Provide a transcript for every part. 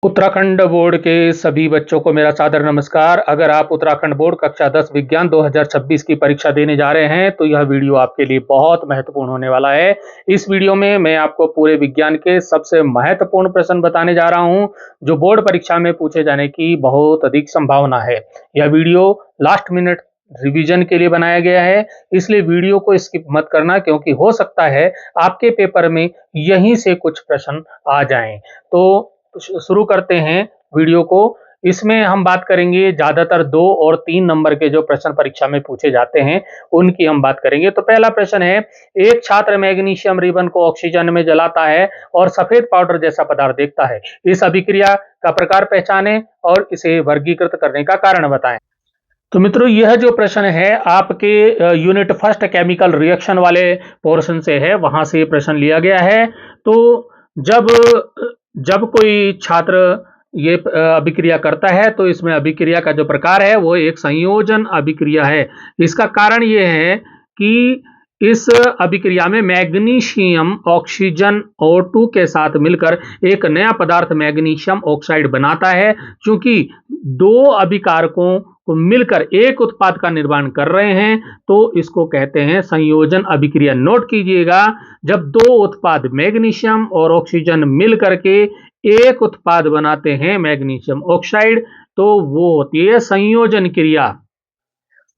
Uttarakhand board के सभी बच्चों को मेरा सादर नमस्कार। अगर आप उत्तराखंड बोर्ड कक्षा 10 विज्ञान 2026 की परीक्षा देने जा रहे हैं तो यह वीडियो आपके लिए बहुत महत्वपूर्ण होने वाला है। इस वीडियो में मैं आपको पूरे विज्ञान के सबसे महत्वपूर्ण प्रश्न बताने जा रहा हूं जो बोर्ड परीक्षा में पूछे जाने की बहुत अधिक संभावना है। यह वीडियो लास्ट मिनट रिवीजन के लिए बनाया गया है, इसलिए वीडियो को स्किप मत करना क्योंकि हो सकता है आपके पेपर में यहीं से कुछ प्रश्न आ जाएं। तो शुरू करते हैं वीडियो को। इसमें हम बात करेंगे ज्यादातर 2 और 3 नंबर के जो प्रश्न परीक्षा में पूछे जाते हैं उनकी हम बात करेंगे। तो पहला प्रश्न है, एक छात्र मैग्नीशियम रिबन को ऑक्सीजन में जलाता है और सफेद पाउडर जैसा पदार्थ देखता है। इस अभिक्रिया का प्रकार पहचानें और इसे वर्गीकृत करने का कारण बताएं। तो मित्रों, यह जो प्रश्न है आपके यूनिट फर्स्ट केमिकल रिएक्शन वाले पोर्शन से है, वहां से प्रश्न लिया गया है। तो जब जब कोई छात्र ये अभिक्रिया करता है तो इसमें अभिक्रिया का जो प्रकार है वो एक संयोजन अभिक्रिया है। इसका कारण ये है कि इस अभिक्रिया में मैग्नीशियम ऑक्सीजन O2 के साथ मिलकर एक नया पदार्थ मैग्नीशियम ऑक्साइड बनाता है। क्योंकि दो अभिकारकों को मिलकर एक उत्पाद का निर्माण कर रहे हैं तो इसको कहते हैं संयोजन अभिक्रिया। नोट कीजिएगा, जब दो उत्पाद मैग्नीशियम और ऑक्सीजन मिलकर के एक उत्पाद बनाते हैं मैग्नीशियम ऑक्साइड तो वो होती है संयोजन क्रिया।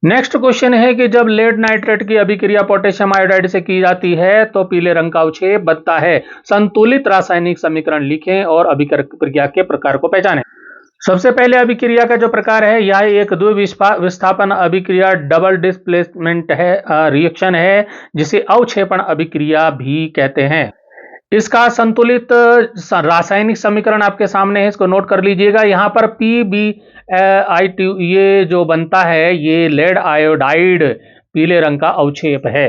नेक्स्ट क्वेश्चन है कि जब लेड नाइट्रेट की अभिक्रिया पोटेशियम आयोडाइड से की जाती है तो पीले रंग का अवक्षेप बनता है। संतुलित रासायनिक समीकरण लिखें और अभिक्रिया के प्रकार को पहचानें। सबसे पहले अभिक्रिया का जो प्रकार है यह एक द्विविस्थापन अभिक्रिया डबल डिस्प्लेसमेंट है रिएक्शन है जिसे अवक्षेपण अभिक्रिया भी कहते हैं। इसका संतुलित रासायनिक समीकरण आपके सामने है, इसको नोट कर लीजिएगा। यहाँ पर PbI2 ये जो बनता है ये लेड आयोडाइड पीले रंग का अवक्षेप है।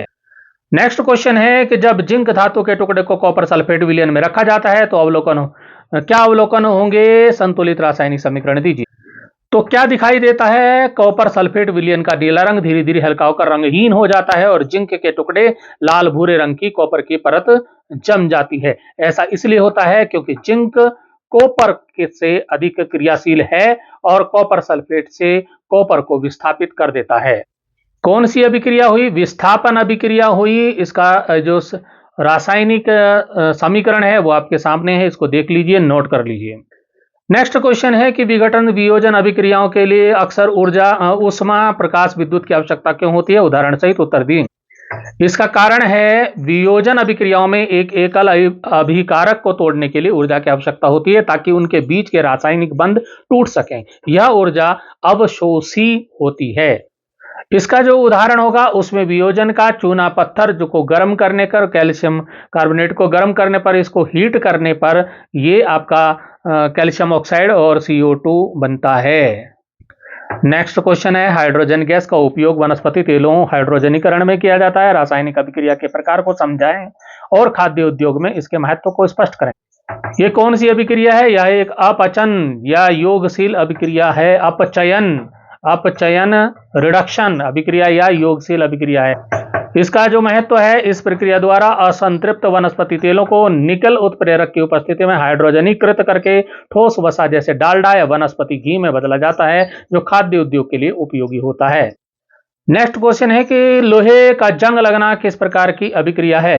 नेक्स्ट क्वेश्चन है कि जब जिंक धातु के टुकड़े को कॉपर सल्फेट विलयन में रखा जाता है तो क्या अवलोकन होंगे? संतुलित रासायनिक समीकरण दीजिए। तो क्या दिखाई देता है? कॉपर सल्फेट विलयन का नीला रंग धीरे धीरे हल्का होकर रंगहीन हो जाता है और जिंक के टुकड़े लाल भूरे रंग की कॉपर की परत जम जाती है। ऐसा इसलिए होता है क्योंकि जिंक कॉपर से अधिक क्रियाशील है और कॉपर सल्फेट से कॉपर को विस्थापित कर देता है। कौन सी अभिक्रिया हुई? विस्थापन अभिक्रिया हुई। इसका जो रासायनिक समीकरण है वो आपके सामने है, इसको देख लीजिए, नोट कर लीजिए। नेक्स्ट क्वेश्चन है कि विघटन वियोजन अभिक्रियाओं के लिए अक्सर ऊर्जा ऊष्मा प्रकाश विद्युत की आवश्यकता क्यों होती है? उदाहरण सहित उत्तर दिए। इसका कारण है वियोजन अभिक्रियाओं में एक एकल अभिकारक को तोड़ने के लिए ऊर्जा की आवश्यकता होती है ताकि उनके बीच के रासायनिक बंध टूट सकें। यह ऊर्जा अवशोषी होती है। इसका जो उदाहरण होगा उसमें वियोजन का चूना पत्थर जो को गर्म करने पर, कैल्शियम कार्बोनेट को गर्म करने पर, इसको हीट करने पर ये आपका कैल्शियम ऑक्साइड और CO2 बनता है। नेक्स्ट क्वेश्चन है, हाइड्रोजन गैस का उपयोग वनस्पति तेलों हाइड्रोजनीकरण में किया जाता है। रासायनिक अभिक्रिया के प्रकार को समझाएं और खाद्य उद्योग में इसके महत्व को स्पष्ट करें। ये कौन सी अभिक्रिया है? यह एक अपचन या योगशील अभिक्रिया है। अपचयन रिडक्शन अभिक्रिया या योगशील अभिक्रिया है। इसका जो महत्व है, इस प्रक्रिया द्वारा असंतृप्त वनस्पति तेलों को निकल उत्प्रेरक की उपस्थिति में हाइड्रोजनीकृत करके ठोस वसा जैसे डालडा या वनस्पति घी में बदला जाता है जो खाद्य उद्योग के लिए उपयोगी होता है। नेक्स्ट क्वेश्चन है कि लोहे का जंग लगना किस प्रकार की अभिक्रिया है?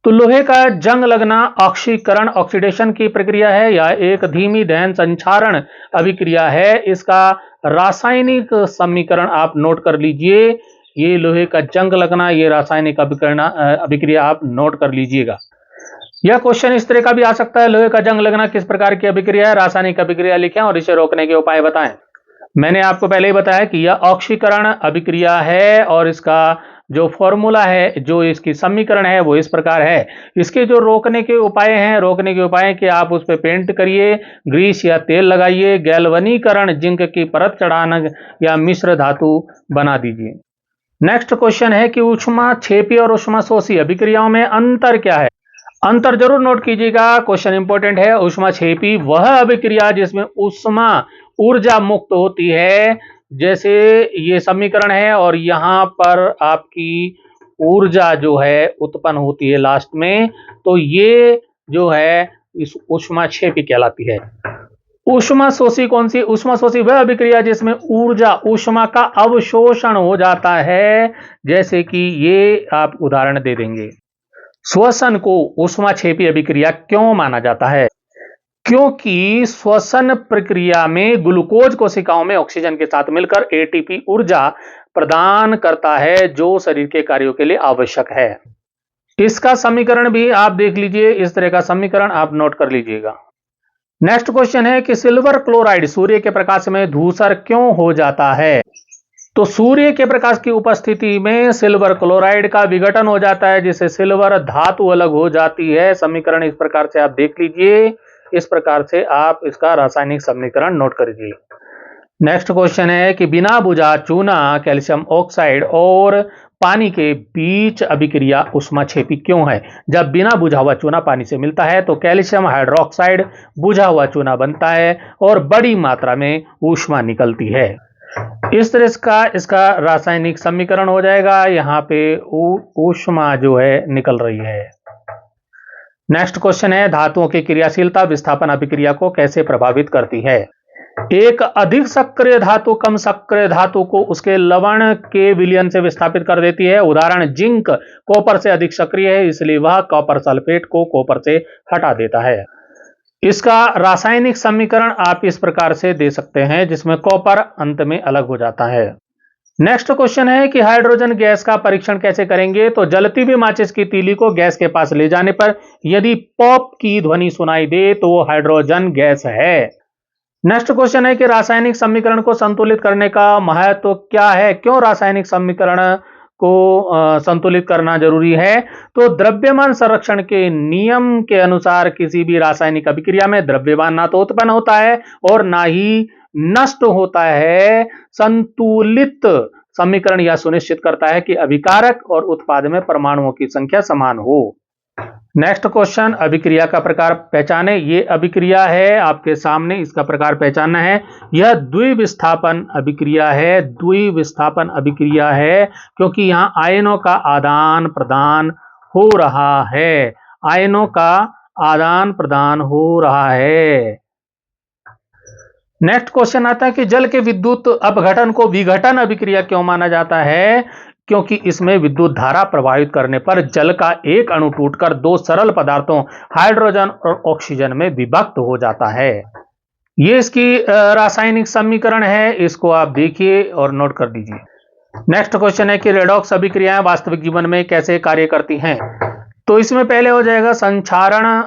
तो लोहे का जंग लगना ऑक्सीकरण ऑक्सीडेशन की प्रक्रिया है या एक धीमी दहन संक्षारण अभिक्रिया है। इसका रासायनिक समीकरण आप नोट कर लीजिए। ये लोहे का जंग लगना, ये रासायनिक अभिक्रिया आप नोट कर लीजिएगा। यह क्वेश्चन इस तरह का भी आ सकता है, लोहे का जंग लगना किस प्रकार की अभिक्रिया है? रासायनिक अभिक्रिया लिखें और इसे रोकने के उपाय बताएं। मैंने आपको पहले ही बताया कि यह ऑक्सीकरण अभिक्रिया है और इसका जो फॉर्मूला है, जो इसकी समीकरण है वो इस प्रकार है। इसके जो रोकने के उपाय हैं, कि आप उस पर पेंट करिए, ग्रीस या तेल लगाइए, गैल्वनीकरण जिंक की परत चढ़ाना या मिश्र धातु बना दीजिए। नेक्स्ट क्वेश्चन है कि ऊष्माक्षेपी और ऊष्माशोषी अभिक्रियाओं में अंतर क्या है? अंतर जरूर नोट कीजिएगा, क्वेश्चन इंपॉर्टेंट है। ऊष्माक्षेपी वह अभिक्रिया जिसमें ऊष्मा ऊर्जा मुक्त होती है, जैसे ये समीकरण है और यहां पर आपकी ऊर्जा जो है उत्पन्न होती है लास्ट में, तो ये जो है इस ऊष्माक्षेपी कहलाती है। ऊष्मा शोषी कौन सी? ऊष्मा शोषी वह अभिक्रिया जिसमें ऊर्जा ऊष्मा का अवशोषण हो जाता है, जैसे कि ये आप उदाहरण दे देंगे। श्वसन को ऊष्माक्षेपी अभिक्रिया क्यों माना जाता है? क्योंकि श्वसन प्रक्रिया में ग्लूकोज कोशिकाओं में ऑक्सीजन के साथ मिलकर एटीपी ऊर्जा प्रदान करता है, जो शरीर के कार्यों के लिए आवश्यक है। इसका समीकरण भी आप देख लीजिए, इस तरह का समीकरण आप नोट कर लीजिएगा। नेक्स्ट क्वेश्चन है कि सिल्वर क्लोराइड सूर्य के प्रकाश में धूसर क्यों हो जाता है? तो सूर्य के प्रकाश की उपस्थिति में सिल्वर क्लोराइड का विघटन हो जाता है, जिससे सिल्वर धातु अलग हो जाती है। समीकरण इस प्रकार से आप देख लीजिए, इस प्रकार से आप इसका रासायनिक समीकरण नोट करिए। नेक्स्ट क्वेश्चन है कि बिना बुझा चूना कैल्शियम ऑक्साइड और पानी के बीच अभिक्रिया ऊष्माक्षेपी क्यों है? जब बिना बुझा हुआ चूना पानी से मिलता है तो कैल्शियम हाइड्रोक्साइड बुझा हुआ चूना बनता है और बड़ी मात्रा में ऊष्मा निकलती है। इस तरह का इसका रासायनिक समीकरण हो जाएगा। यहाँ पे ऊष्मा जो है निकल रही है। नेक्स्ट क्वेश्चन है धातुओं की क्रियाशीलता विस्थापन अभिक्रिया को कैसे प्रभावित करती है? एक अधिक सक्रिय धातु कम सक्रिय धातु को उसके लवण के विलयन से विस्थापित कर देती है। उदाहरण जिंक कॉपर से अधिक सक्रिय है, इसलिए वह कॉपर सल्फेट को कॉपर से हटा देता है। इसका रासायनिक समीकरण आप इस प्रकार से दे सकते हैं, जिसमें कॉपर अंत में अलग हो जाता है। नेक्स्ट क्वेश्चन है कि हाइड्रोजन गैस का परीक्षण कैसे करेंगे? तो जलती हुई माचिस की तीली को गैस के पास ले जाने पर यदि पॉप की ध्वनि सुनाई दे तो वो हाइड्रोजन गैस है। नेक्स्ट क्वेश्चन है कि रासायनिक समीकरण को संतुलित करने का महत्व क्या है? क्यों रासायनिक समीकरण को संतुलित करना जरूरी है? तो द्रव्यमान संरक्षण के नियम के अनुसार किसी भी रासायनिक अभिक्रिया में द्रव्यमान ना तो उत्पन्न होता है और ना ही नष्ट होता है। संतुलित समीकरण यह सुनिश्चित करता है कि अभिकारक और उत्पाद में परमाणुओं की संख्या समान हो। नेक्स्ट क्वेश्चन, अभिक्रिया का प्रकार पहचाने। ये अभिक्रिया है आपके सामने, इसका प्रकार पहचानना है। यह द्विविस्थापन अभिक्रिया है, द्विविस्थापन अभिक्रिया है क्योंकि यहां आयनों का आदान प्रदान हो रहा है। आयनों का आदान प्रदान हो रहा है। नेक्स्ट क्वेश्चन आता है कि जल के विद्युत अपघटन को विघटन अभिक्रिया क्यों माना जाता है? क्योंकि इसमें विद्युत धारा प्रभावित करने पर जल का एक अणु टूटकर दो सरल पदार्थों हाइड्रोजन और ऑक्सीजन में विभक्त हो जाता है। ये इसकी रासायनिक समीकरण है, इसको आप देखिए और नोट कर दीजिए। नेक्स्ट क्वेश्चन है कि रेडॉक्स अभिक्रियाएं वास्तविक जीवन में कैसे कार्य करती हैं? तो इसमें पहले हो जाएगा संक्षारण,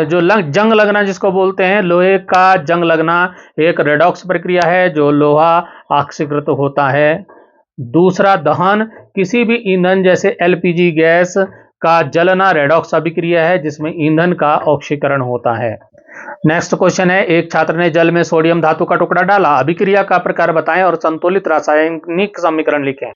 जो जंग लगना जिसको बोलते हैं, लोहे का जंग लगना एक रेडॉक्स प्रक्रिया है जो लोहा ऑक्सीकृत होता है। दूसरा दहन, किसी भी ईंधन जैसे एलपीजी गैस का जलना रेडॉक्स अभिक्रिया है जिसमें ईंधन का ऑक्सीकरण होता है। नेक्स्ट क्वेश्चन है, एक छात्र ने जल में सोडियम धातु का टुकड़ा डाला, अभिक्रिया का प्रकार बताएं और संतुलित रासायनिक समीकरण लिखें।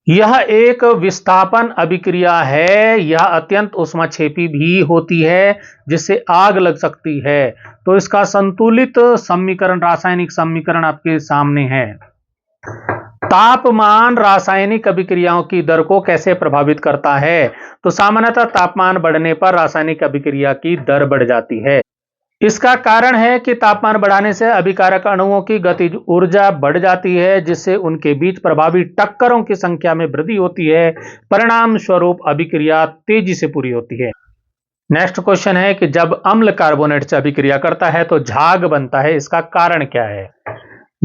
यह एक विस्थापन अभिक्रिया है, यह अत्यंत ऊष्माक्षेपी भी होती है जिससे आग लग सकती है। तो इसका संतुलित समीकरण रासायनिक समीकरण आपके सामने है। तापमान रासायनिक अभिक्रियाओं की दर को कैसे प्रभावित करता है? तो सामान्यतः तापमान बढ़ने पर रासायनिक अभिक्रिया की दर बढ़ जाती है। इसका कारण है कि तापमान बढ़ाने से अभिकारक अणुओं की गतिज ऊर्जा बढ़ जाती है, जिससे उनके बीच प्रभावी टक्करों की संख्या में वृद्धि होती है। परिणाम स्वरूप अभिक्रिया तेजी से पूरी होती है। नेक्स्ट क्वेश्चन है कि जब अम्ल कार्बोनेट से अभिक्रिया करता है तो झाग बनता है, इसका कारण क्या है?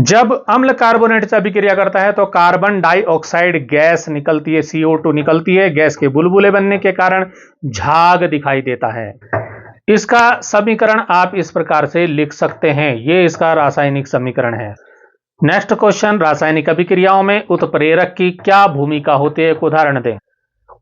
जब अम्ल कार्बोनेट से अभिक्रिया करता है तो कार्बन डाइऑक्साइड गैस निकलती है, CO2 निकलती है। गैस के बुलबुले बनने के कारण झाग दिखाई देता है। इसका समीकरण आप इस प्रकार से लिख सकते हैं, ये इसका रासायनिक समीकरण है। नेक्स्ट क्वेश्चन, रासायनिक अभिक्रियाओं में उत्प्रेरक की क्या भूमिका होती है? एक उदाहरण दें।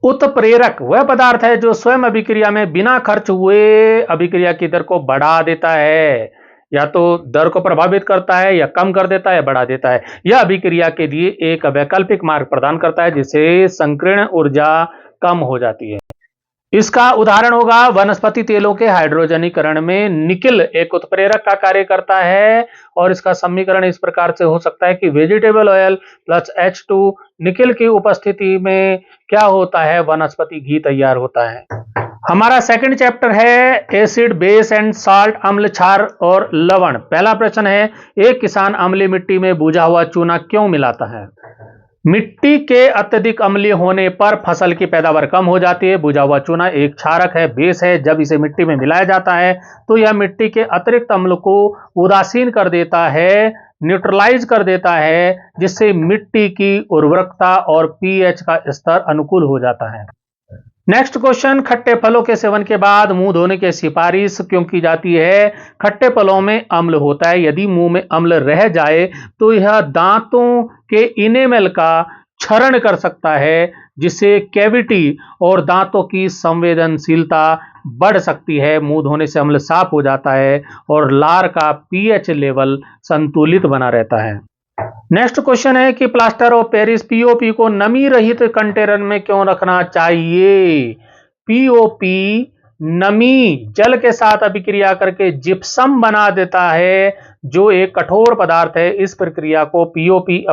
उत्प्रेरक वह पदार्थ है जो स्वयं अभिक्रिया में बिना खर्च हुए अभिक्रिया की दर को बढ़ा देता है, या तो दर को प्रभावित करता है या कम कर देता है, बढ़ा देता है। यह अभिक्रिया के लिए एक वैकल्पिक मार्ग प्रदान करता है जिससे संकीर्ण ऊर्जा कम हो जाती है। इसका उदाहरण होगा वनस्पति तेलों के हाइड्रोजनीकरण में निकिल एक उत्प्रेरक का कार्य करता है, और इसका समीकरण इस प्रकार से हो सकता है कि vegetable oil plus H2 nickel की उपस्थिति में क्या होता है? वनस्पति घी तैयार होता है। हमारा सेकंड चैप्टर है एसिड, बेस एंड साल्ट, अम्ल, क्षार और लवण। पहला प्रश्न है, एक किसान अम्लीय मिट्टी में भुजा हुआ चूना क्यों मिलाता है? मिट्टी के अत्यधिक अम्लीय होने पर फसल की पैदावार कम हो जाती है। भुजा हुआ चूना एक क्षारक है, बेस है। जब इसे मिट्टी में मिलाया जाता है तो यह मिट्टी के अतिरिक्त अम्ल को उदासीन कर देता है, न्यूट्रलाइज कर देता है, जिससे मिट्टी की उर्वरकता और पीएच का स्तर अनुकूल हो जाता है। नेक्स्ट क्वेश्चन, खट्टे फलों के सेवन के बाद मुंह धोने की सिफारिश क्यों की जाती है? खट्टे फलों में अम्ल होता है। यदि मुंह में अम्ल रह जाए तो यह दांतों के इनेमल का क्षरण कर सकता है, जिससे कैविटी और दांतों की संवेदनशीलता बढ़ सकती है। मुंह धोने से अम्ल साफ हो जाता है और लार का पीएच लेवल संतुलित बना रहता है। नेक्स्ट क्वेश्चन है कि प्लास्टर ऑफ पेरिस पीओपी को नमी रहित कंटेनर में क्यों रखना चाहिए? पीओपी नमी जल के साथ अभिक्रिया करके जिप्सम बना देता है, जो एक कठोर पदार्थ है। इस प्रक्रिया को पीओपी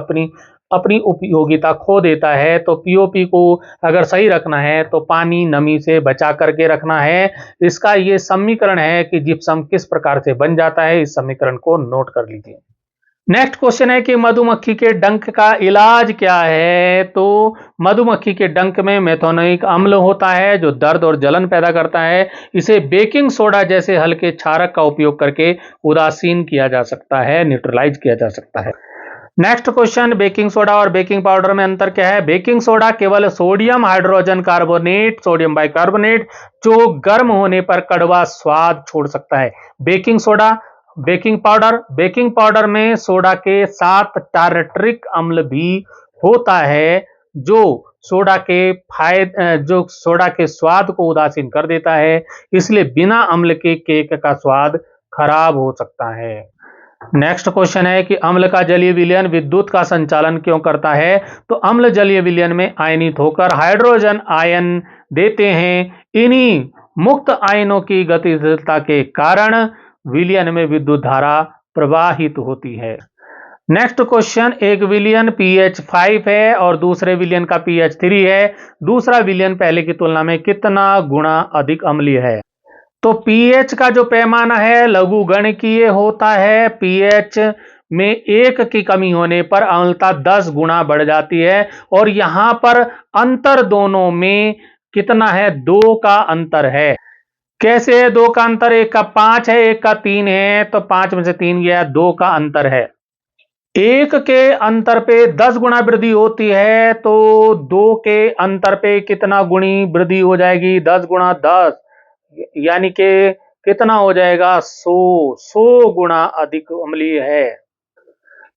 अपनी उपयोगिता खो देता है। तो पीओपी को अगर सही रखना है तो पानी नमी से बचा करके रखना है। इसका ये समीकरण है कि जिप्सम किस प्रकार से बन जाता है। इस समीकरण को नोट कर लीजिए। नेक्स्ट क्वेश्चन है कि मधुमक्खी के डंक का इलाज क्या है? तो मधुमक्खी के डंक में मेथोनिक अम्ल होता है, जो दर्द और जलन पैदा करता है। इसे बेकिंग सोडा जैसे हल्के क्षारक का उपयोग करके उदासीन किया जा सकता है, न्यूट्रलाइज किया जा सकता है। नेक्स्ट क्वेश्चन, बेकिंग सोडा और बेकिंग पाउडर में अंतर क्या है? बेकिंग सोडा केवल sodium hydrogen carbonate, sodium bicarbonate, जो गर्म होने पर कड़वा स्वाद छोड़ सकता है। बेकिंग सोडा, बेकिंग पाउडर में सोडा के साथ टार्टरिक अम्ल भी होता है, जो सोडा के स्वाद को उदासीन कर देता है। इसलिए बिना अम्ल के केक का स्वाद खराब हो सकता है। नेक्स्ट क्वेश्चन है कि अम्ल का जलीय विलयन विद्युत का संचालन क्यों करता है? तो अम्ल जलीय विलयन में आयनित होकर हाइड्रोजन आयन देते हैं। इन्हीं मुक्त आयनों की गतिशीलता के कारण विलयन में विद्युत धारा प्रवाहित होती है। नेक्स्ट क्वेश्चन, एक विलयन pH 5 है और दूसरे विलयन का pH 3 है। दूसरा विलयन पहले की तुलना में कितना गुना अधिक अम्लीय है? तो pH का जो पैमाना है लघुगणकीय होता है। pH में 1 की कमी होने पर अम्लता 10 गुना बढ़ जाती है। और यहां पर अंतर दोनों में कितना है? 2 का अंतर है। कैसे है 2 का अंतर? एक का 5 है, एक का 3 है, तो 5 में से 3 गया, 2 का अंतर है। 1 के अंतर पे 10 गुना वृद्धि होती है, तो 2 के अंतर पे कितना गुणी वृद्धि हो जाएगी? 10 गुणा 10, यानी कि कितना हो जाएगा? 100 गुना अधिक अम्लीय है।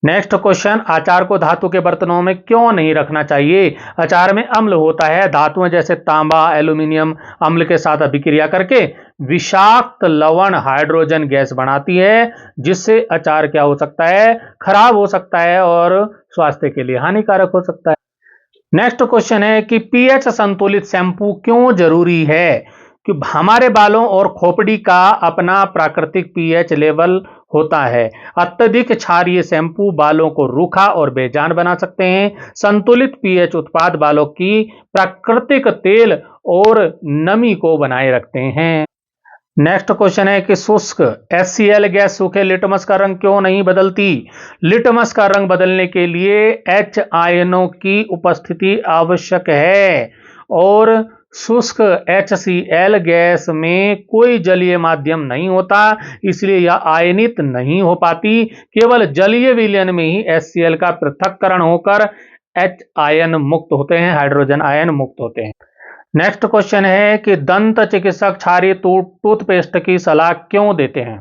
नेक्स्ट क्वेश्चन, अचार को धातु के बर्तनों में क्यों नहीं रखना चाहिए? अचार में अम्ल होता है। धातुएं जैसे तांबा, एल्यूमिनियम अम्ल के साथ अभिक्रिया करके विषाक्त लवण हाइड्रोजन गैस बनाती है, जिससे अचार क्या हो सकता है? खराब हो सकता है और स्वास्थ्य के लिए हानिकारक हो सकता है। नेक्स्ट क्वेश्चन है कि पीएच संतुलित शैम्पू क्यों जरूरी है? कि हमारे बालों और खोपड़ी का अपना प्राकृतिक पीएच लेवल होता है। अत्यधिक क्षारीय शैम्पू बालों को रूखा और बेजान बना सकते हैं। संतुलित पीएच उत्पाद बालों की प्राकृतिक तेल और नमी को बनाए रखते हैं। नेक्स्ट क्वेश्चन है कि शुष्क HCl गैस सूखे लिटमस का रंग क्यों नहीं बदलती? लिटमस का रंग बदलने के लिए H आयनों की उपस्थिति आवश्यक है और शुष्क HCl गैस में कोई जलीय माध्यम नहीं होता, इसलिए यह आयनित नहीं हो पाती। केवल जलीय विलयन में ही HCl का पृथक्करण होकर H आयन मुक्त होते हैं, हाइड्रोजन आयन मुक्त होते हैं। नेक्स्ट क्वेश्चन है कि दंत चिकित्सक क्षारीय टूथपेस्ट की सलाह क्यों देते हैं?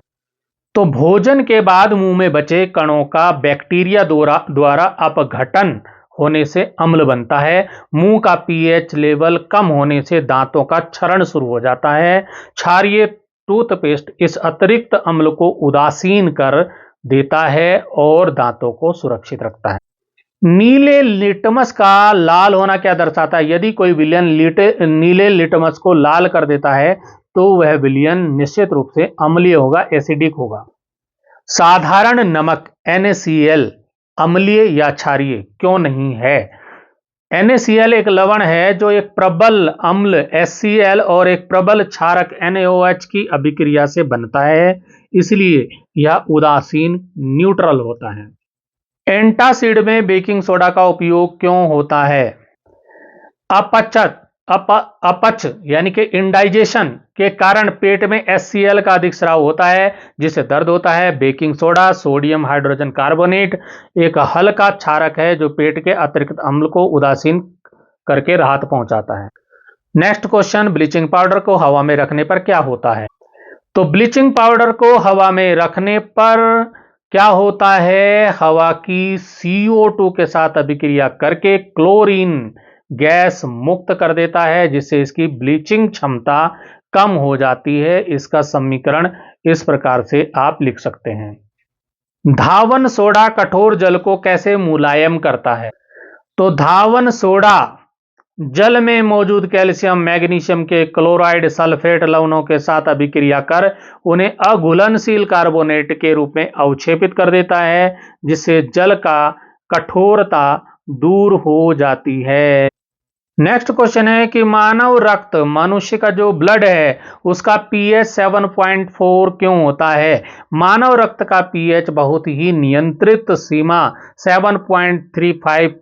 तो भोजन के बाद मुंह में बचे कणों का बैक्टीरिया द्वारा अपघटन होने से अम्ल बनता है। मुंह का पीएच लेवल कम होने से दांतों का क्षरण शुरू हो जाता है। क्षारीय टूथपेस्ट इस अतिरिक्त अम्ल को उदासीन कर देता है और दांतों को सुरक्षित रखता है। नीले लिटमस का लाल होना क्या दर्शाता है? यदि कोई विलयन नीले लिटमस को लाल कर देता है तो वह विलयन निश्चित रूप से अम्लीय होगा, एसिडिक होगा। साधारण नमक NaCl अम्लीय या क्षारीय क्यों नहीं है? NaCl एक लवण है जो एक प्रबल अम्ल HCl और एक प्रबल क्षारक NaOH की अभिक्रिया से बनता है, इसलिए यह उदासीन न्यूट्रल होता है। एंटासिड में बेकिंग सोडा का उपयोग क्यों होता है? अपच यानी कि इंडाइजेशन के कारण पेट में HCl का अधिक स्राव होता है, जिससे दर्द होता है। Baking soda sodium hydrogen carbonate एक हल्का क्षारक है जो पेट के अतिरिक्त अम्ल को उदासीन करके राहत पहुंचाता है। नेक्स्ट क्वेश्चन, ब्लीचिंग पाउडर को हवा में रखने पर क्या होता है? तो ब्लीचिंग पाउडर को हवा में रखने पर क्या होता है? हवा की CO2 के साथ अभिक्रिया करके क्लोरीन गैस मुक्त कर देता है, जिससे इसकी ब्लीचिंग क्षमता कम हो जाती है। इसका समीकरण इस प्रकार से आप लिख सकते हैं। धावन सोडा कठोर जल को कैसे मुलायम करता है? तो धावन सोडा जल में मौजूद कैल्शियम मैग्नीशियम के क्लोराइड सल्फेट लवणों के साथ अभिक्रिया कर उन्हें अघुलनशील कार्बोनेट के रूप में अवक्षेपित कर देता है, जिससे जल का कठोरता दूर हो जाती है। नेक्स्ट क्वेश्चन है कि मानव रक्त, मनुष्य का जो ब्लड है उसका pH 7.4 क्यों होता है? मानव रक्त का pH बहुत ही नियंत्रित सीमा 7.35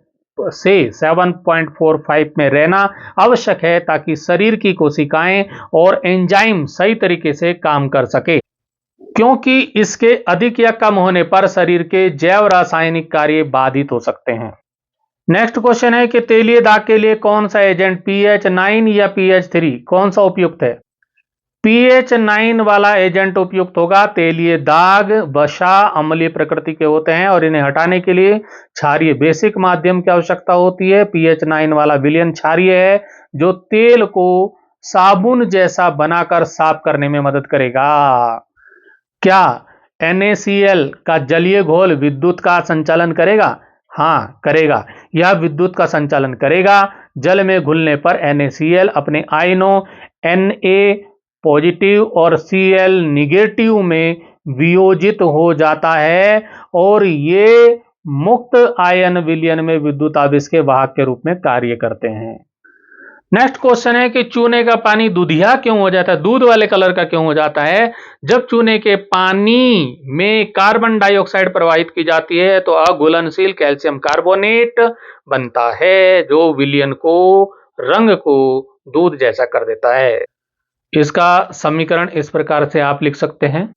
से 7.45 में रहना आवश्यक है, ताकि शरीर की कोशिकाएं और एंजाइम सही तरीके से काम कर सके, क्योंकि इसके अधिक या कम होने पर शरीर के जैव रासायनिक कार्य बाधित हो सकते हैं। नेक्स्ट क्वेश्चन है कि तेलीय दाग के लिए कौन सा एजेंट pH 9 या pH 3 कौन सा उपयुक्त है? pH 9 वाला एजेंट उपयुक्त होगा। तेलीय दाग वसा अम्लीय प्रकृति के होते हैं और इन्हें हटाने के लिए क्षारीय बेसिक माध्यम की आवश्यकता होती है। pH 9 वाला विलयन क्षारीय है जो तेल को साबुन जैसा बनाकर साफ करने में मदद करेगा। क्या NaCl का जलीय घोल विद्युत का संचालन करेगा? हाँ, करेगा। यह विद्युत का संचालन करेगा। जल में घुलने पर NaCl अपने आयनों Na पॉजिटिव और Cl निगेटिव में वियोजित हो जाता है और ये मुक्त आयन विलयन में विद्युत आवेश के वाहक के रूप में कार्य करते हैं। नेक्स्ट क्वेश्चन है कि चूने का पानी दूधिया क्यों हो जाता है? दूध वाले कलर का क्यों हो जाता है? जब चूने के पानी में कार्बन डाइऑक्साइड प्रवाहित की जाती है तो अघुलनशील कैल्शियम कार्बोनेट बनता है, जो विलयन को रंग को दूध जैसा कर देता है। इसका समीकरण इस प्रकार से आप लिख सकते हैं।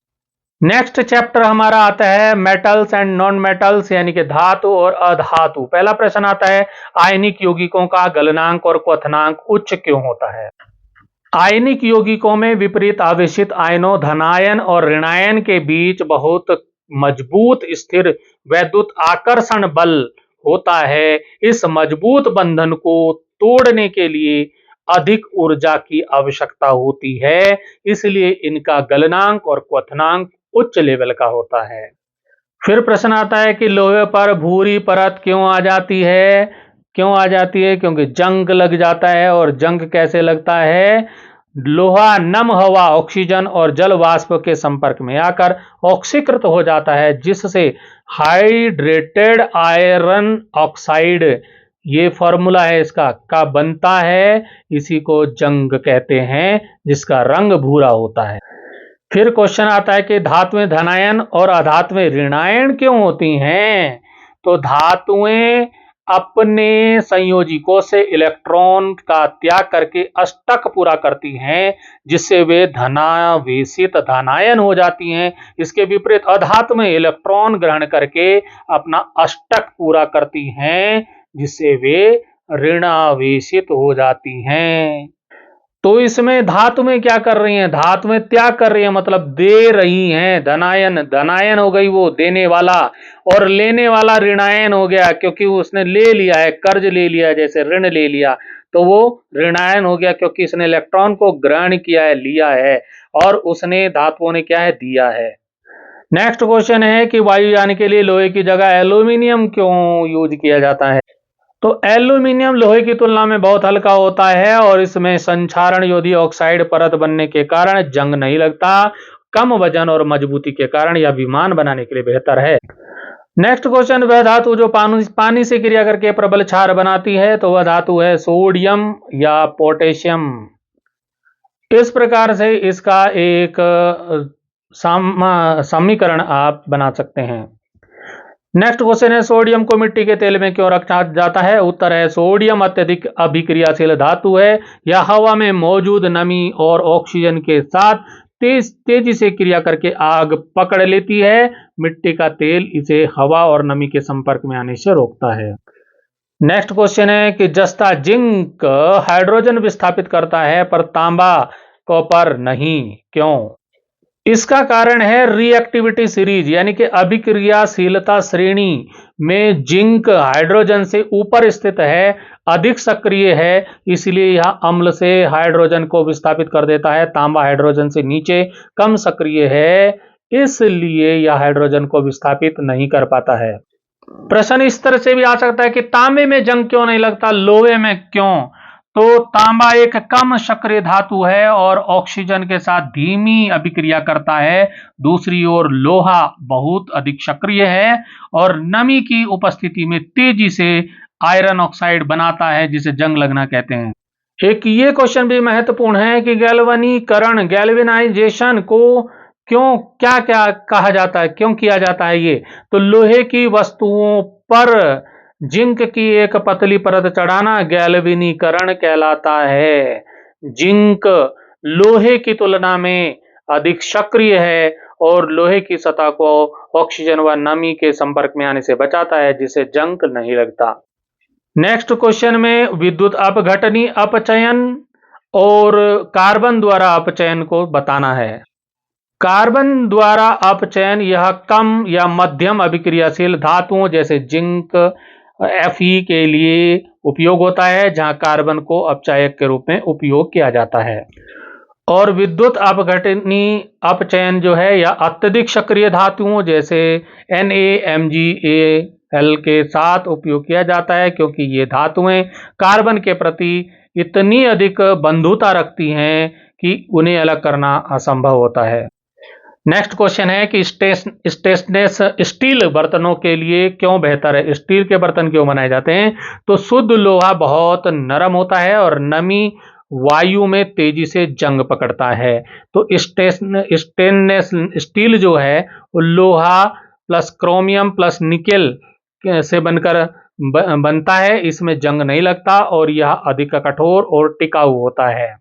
नेक्स्ट चैप्टर हमारा आता है मेटल्स एंड नॉन मेटल्स, यानी कि धातु और अधातु। पहला प्रश्न आता है, आयनिक यौगिकों का गलनांक और क्वथनांक उच्च क्यों होता है? आयनिक यौगिकों में विपरीत आवेशित आयनों धनायन और ऋणायन के बीच बहुत मजबूत स्थिर वैद्युत आकर्षण बल होता है। इस मजबूत बंधन को तोड़ने के लिए अधिक ऊर्जा की आवश्यकता होती है, इसलिए इनका गलनांक और क्वथनांक उच्च लेवल का होता है। फिर प्रश्न आता है कि लोहे पर भूरी परत क्यों आ जाती है? क्यों आ जाती है? क्योंकि जंग लग जाता है। और जंग कैसे लगता है? लोहा नम हवा, ऑक्सीजन और जल वाष्प के संपर्क में आकर ऑक्सीकृत हो जाता है, जिससे हाइड्रेटेड आयरन ऑक्साइड, ये फॉर्मूला है इसका, का बनता है। इसी को जंग कहते हैं, जिसका रंग भूरा होता है। फिर क्वेश्चन आता है कि धातुएं धनायन और अधातुएं ऋणायन क्यों होती हैं? तो धातुएं अपने संयोजकों से इलेक्ट्रॉन का त्याग करके अष्टक पूरा करती हैं, जिससे वे धनावेशित धनायन हो जाती हैं। इसके विपरीत अधातुएं इलेक्ट्रॉन ग्रहण करके अपना अष्टक पूरा करती हैं, जिससे वे ऋणावेशित हो जाती हैं। तो इसमें धातु में क्या कर रही हैं? धातु में त्याग कर रही है, मतलब दे रही हैं। धनायन धनायन हो गई वो देने वाला, और लेने वाला ऋणायन हो गया, क्योंकि उसने ले लिया है, कर्ज ले लिया, जैसे ऋण ले लिया, तो वो ऋणायन हो गया क्योंकि इसने इलेक्ट्रॉन को ग्रहण किया है, लिया है, और उसने धातुओं ने क्या है, दिया है। नेक्स्ट क्वेश्चन है कि वायुयान के लिए लोहे की जगह एल्यूमिनियम क्यों यूज किया जाता है? तो एल्यूमिनियम लोहे की तुलना में बहुत हल्का होता है और इसमें संक्षारण योधी ऑक्साइड परत बनने के कारण जंग नहीं लगता। कम वजन और मजबूती के कारण यह विमान बनाने के लिए बेहतर है। नेक्स्ट क्वेश्चन, वह धातु जो पानी से क्रिया करके प्रबल क्षार बनाती है, तो वह धातु है सोडियम या पोटेशियम। इस प्रकार से इसका एक समीकरण आप बना सकते हैं। नेक्स्ट क्वेश्चन है, सोडियम को मिट्टी के तेल में क्यों रखा जाता है? उत्तर है, सोडियम अत्यधिक अभिक्रियाशील धातु है। यह हवा में मौजूद नमी और ऑक्सीजन के साथ तेजी से क्रिया करके आग पकड़ लेती है। मिट्टी का तेल इसे हवा और नमी के संपर्क में आने से रोकता है। नेक्स्ट क्वेश्चन है कि जस्ता जिंक हाइड्रोजन विस्थापित करता है पर तांबा कॉपर नहीं, क्यों? इसका कारण है रिएक्टिविटी सीरीज, यानी कि अभिक्रियाशीलता श्रेणी में जिंक हाइड्रोजन से ऊपर स्थित है, अधिक सक्रिय है, इसलिए यह अम्ल से हाइड्रोजन को विस्थापित कर देता है। तांबा हाइड्रोजन से नीचे कम सक्रिय है, इसलिए यह हाइड्रोजन को विस्थापित नहीं कर पाता है। प्रश्न इस तरह से भी आ सकता है कि तांबे में जंग क्यों नहीं लगता, लोहे में क्यों? तो तांबा एक कम सक्रिय धातु है और ऑक्सीजन के साथ धीमी अभिक्रिया करता है। दूसरी ओर लोहा बहुत अधिक सक्रिय है और नमी की उपस्थिति में तेजी से आयरन ऑक्साइड बनाता है, जिसे जंग लगना कहते हैं। एक ये क्वेश्चन भी महत्वपूर्ण है कि गैल्वनीकरण गैल्वेनाइजेशन को क्यों क्या क्या कहा जाता है, क्यों किया जाता है ये? तो लोहे की वस्तुओं पर जिंक की एक पतली परत चढ़ाना गैल्वेनीकरण कहलाता है। जिंक लोहे की तुलना में अधिक सक्रिय है और लोहे की सतह को ऑक्सीजन व नमी के संपर्क में आने से बचाता है, जिससे जंग नहीं लगता। नेक्स्ट क्वेश्चन में विद्युत अपघटनी अपचयन और कार्बन द्वारा अपचयन को बताना है। कार्बन द्वारा अपचयन यह कम या मध्यम अभिक्रियाशील धातुओं जैसे जिंक Fe के लिए उपयोग होता है, जहां कार्बन को अपचायक के रूप में उपयोग किया जाता है। और विद्युत अपघटनी अपचयन जो है यह अत्यधिक सक्रिय धातुओं जैसे NaMgAl के साथ उपयोग किया जाता है, क्योंकि ये धातुएं कार्बन के प्रति इतनी अधिक बंधुता रखती हैं कि उन्हें अलग करना असंभव होता है। नेक्स्ट क्वेश्चन है कि स्टेनलेस स्टील बर्तनों के लिए क्यों बेहतर है? स्टील के बर्तन क्यों बनाए जाते हैं? तो शुद्ध लोहा बहुत नरम होता है और नमी वायु में तेजी से जंग पकड़ता है। तो स्टेनलेस स्टील जो है वो लोहा प्लस क्रोमियम प्लस निकेल से बनकर बनता है, इसमें जंग नहीं लगता और यह अधिक कठोर और टिकाऊ होता है।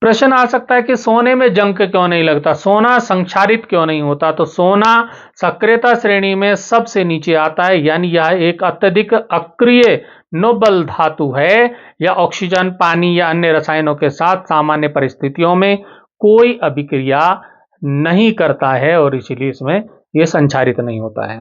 प्रश्न आ सकता है कि सोने में जंग क्यों नहीं लगता, सोना संक्षारित क्यों नहीं होता? तो सोना सक्रियता श्रेणी में सबसे नीचे आता है, यानी यह एक अत्यधिक अक्रिय नोबल धातु है। यह ऑक्सीजन, पानी या अन्य रसायनों के साथ सामान्य परिस्थितियों में कोई अभिक्रिया नहीं करता है और इसीलिए इसमें यह संक्षारित नहीं होता है।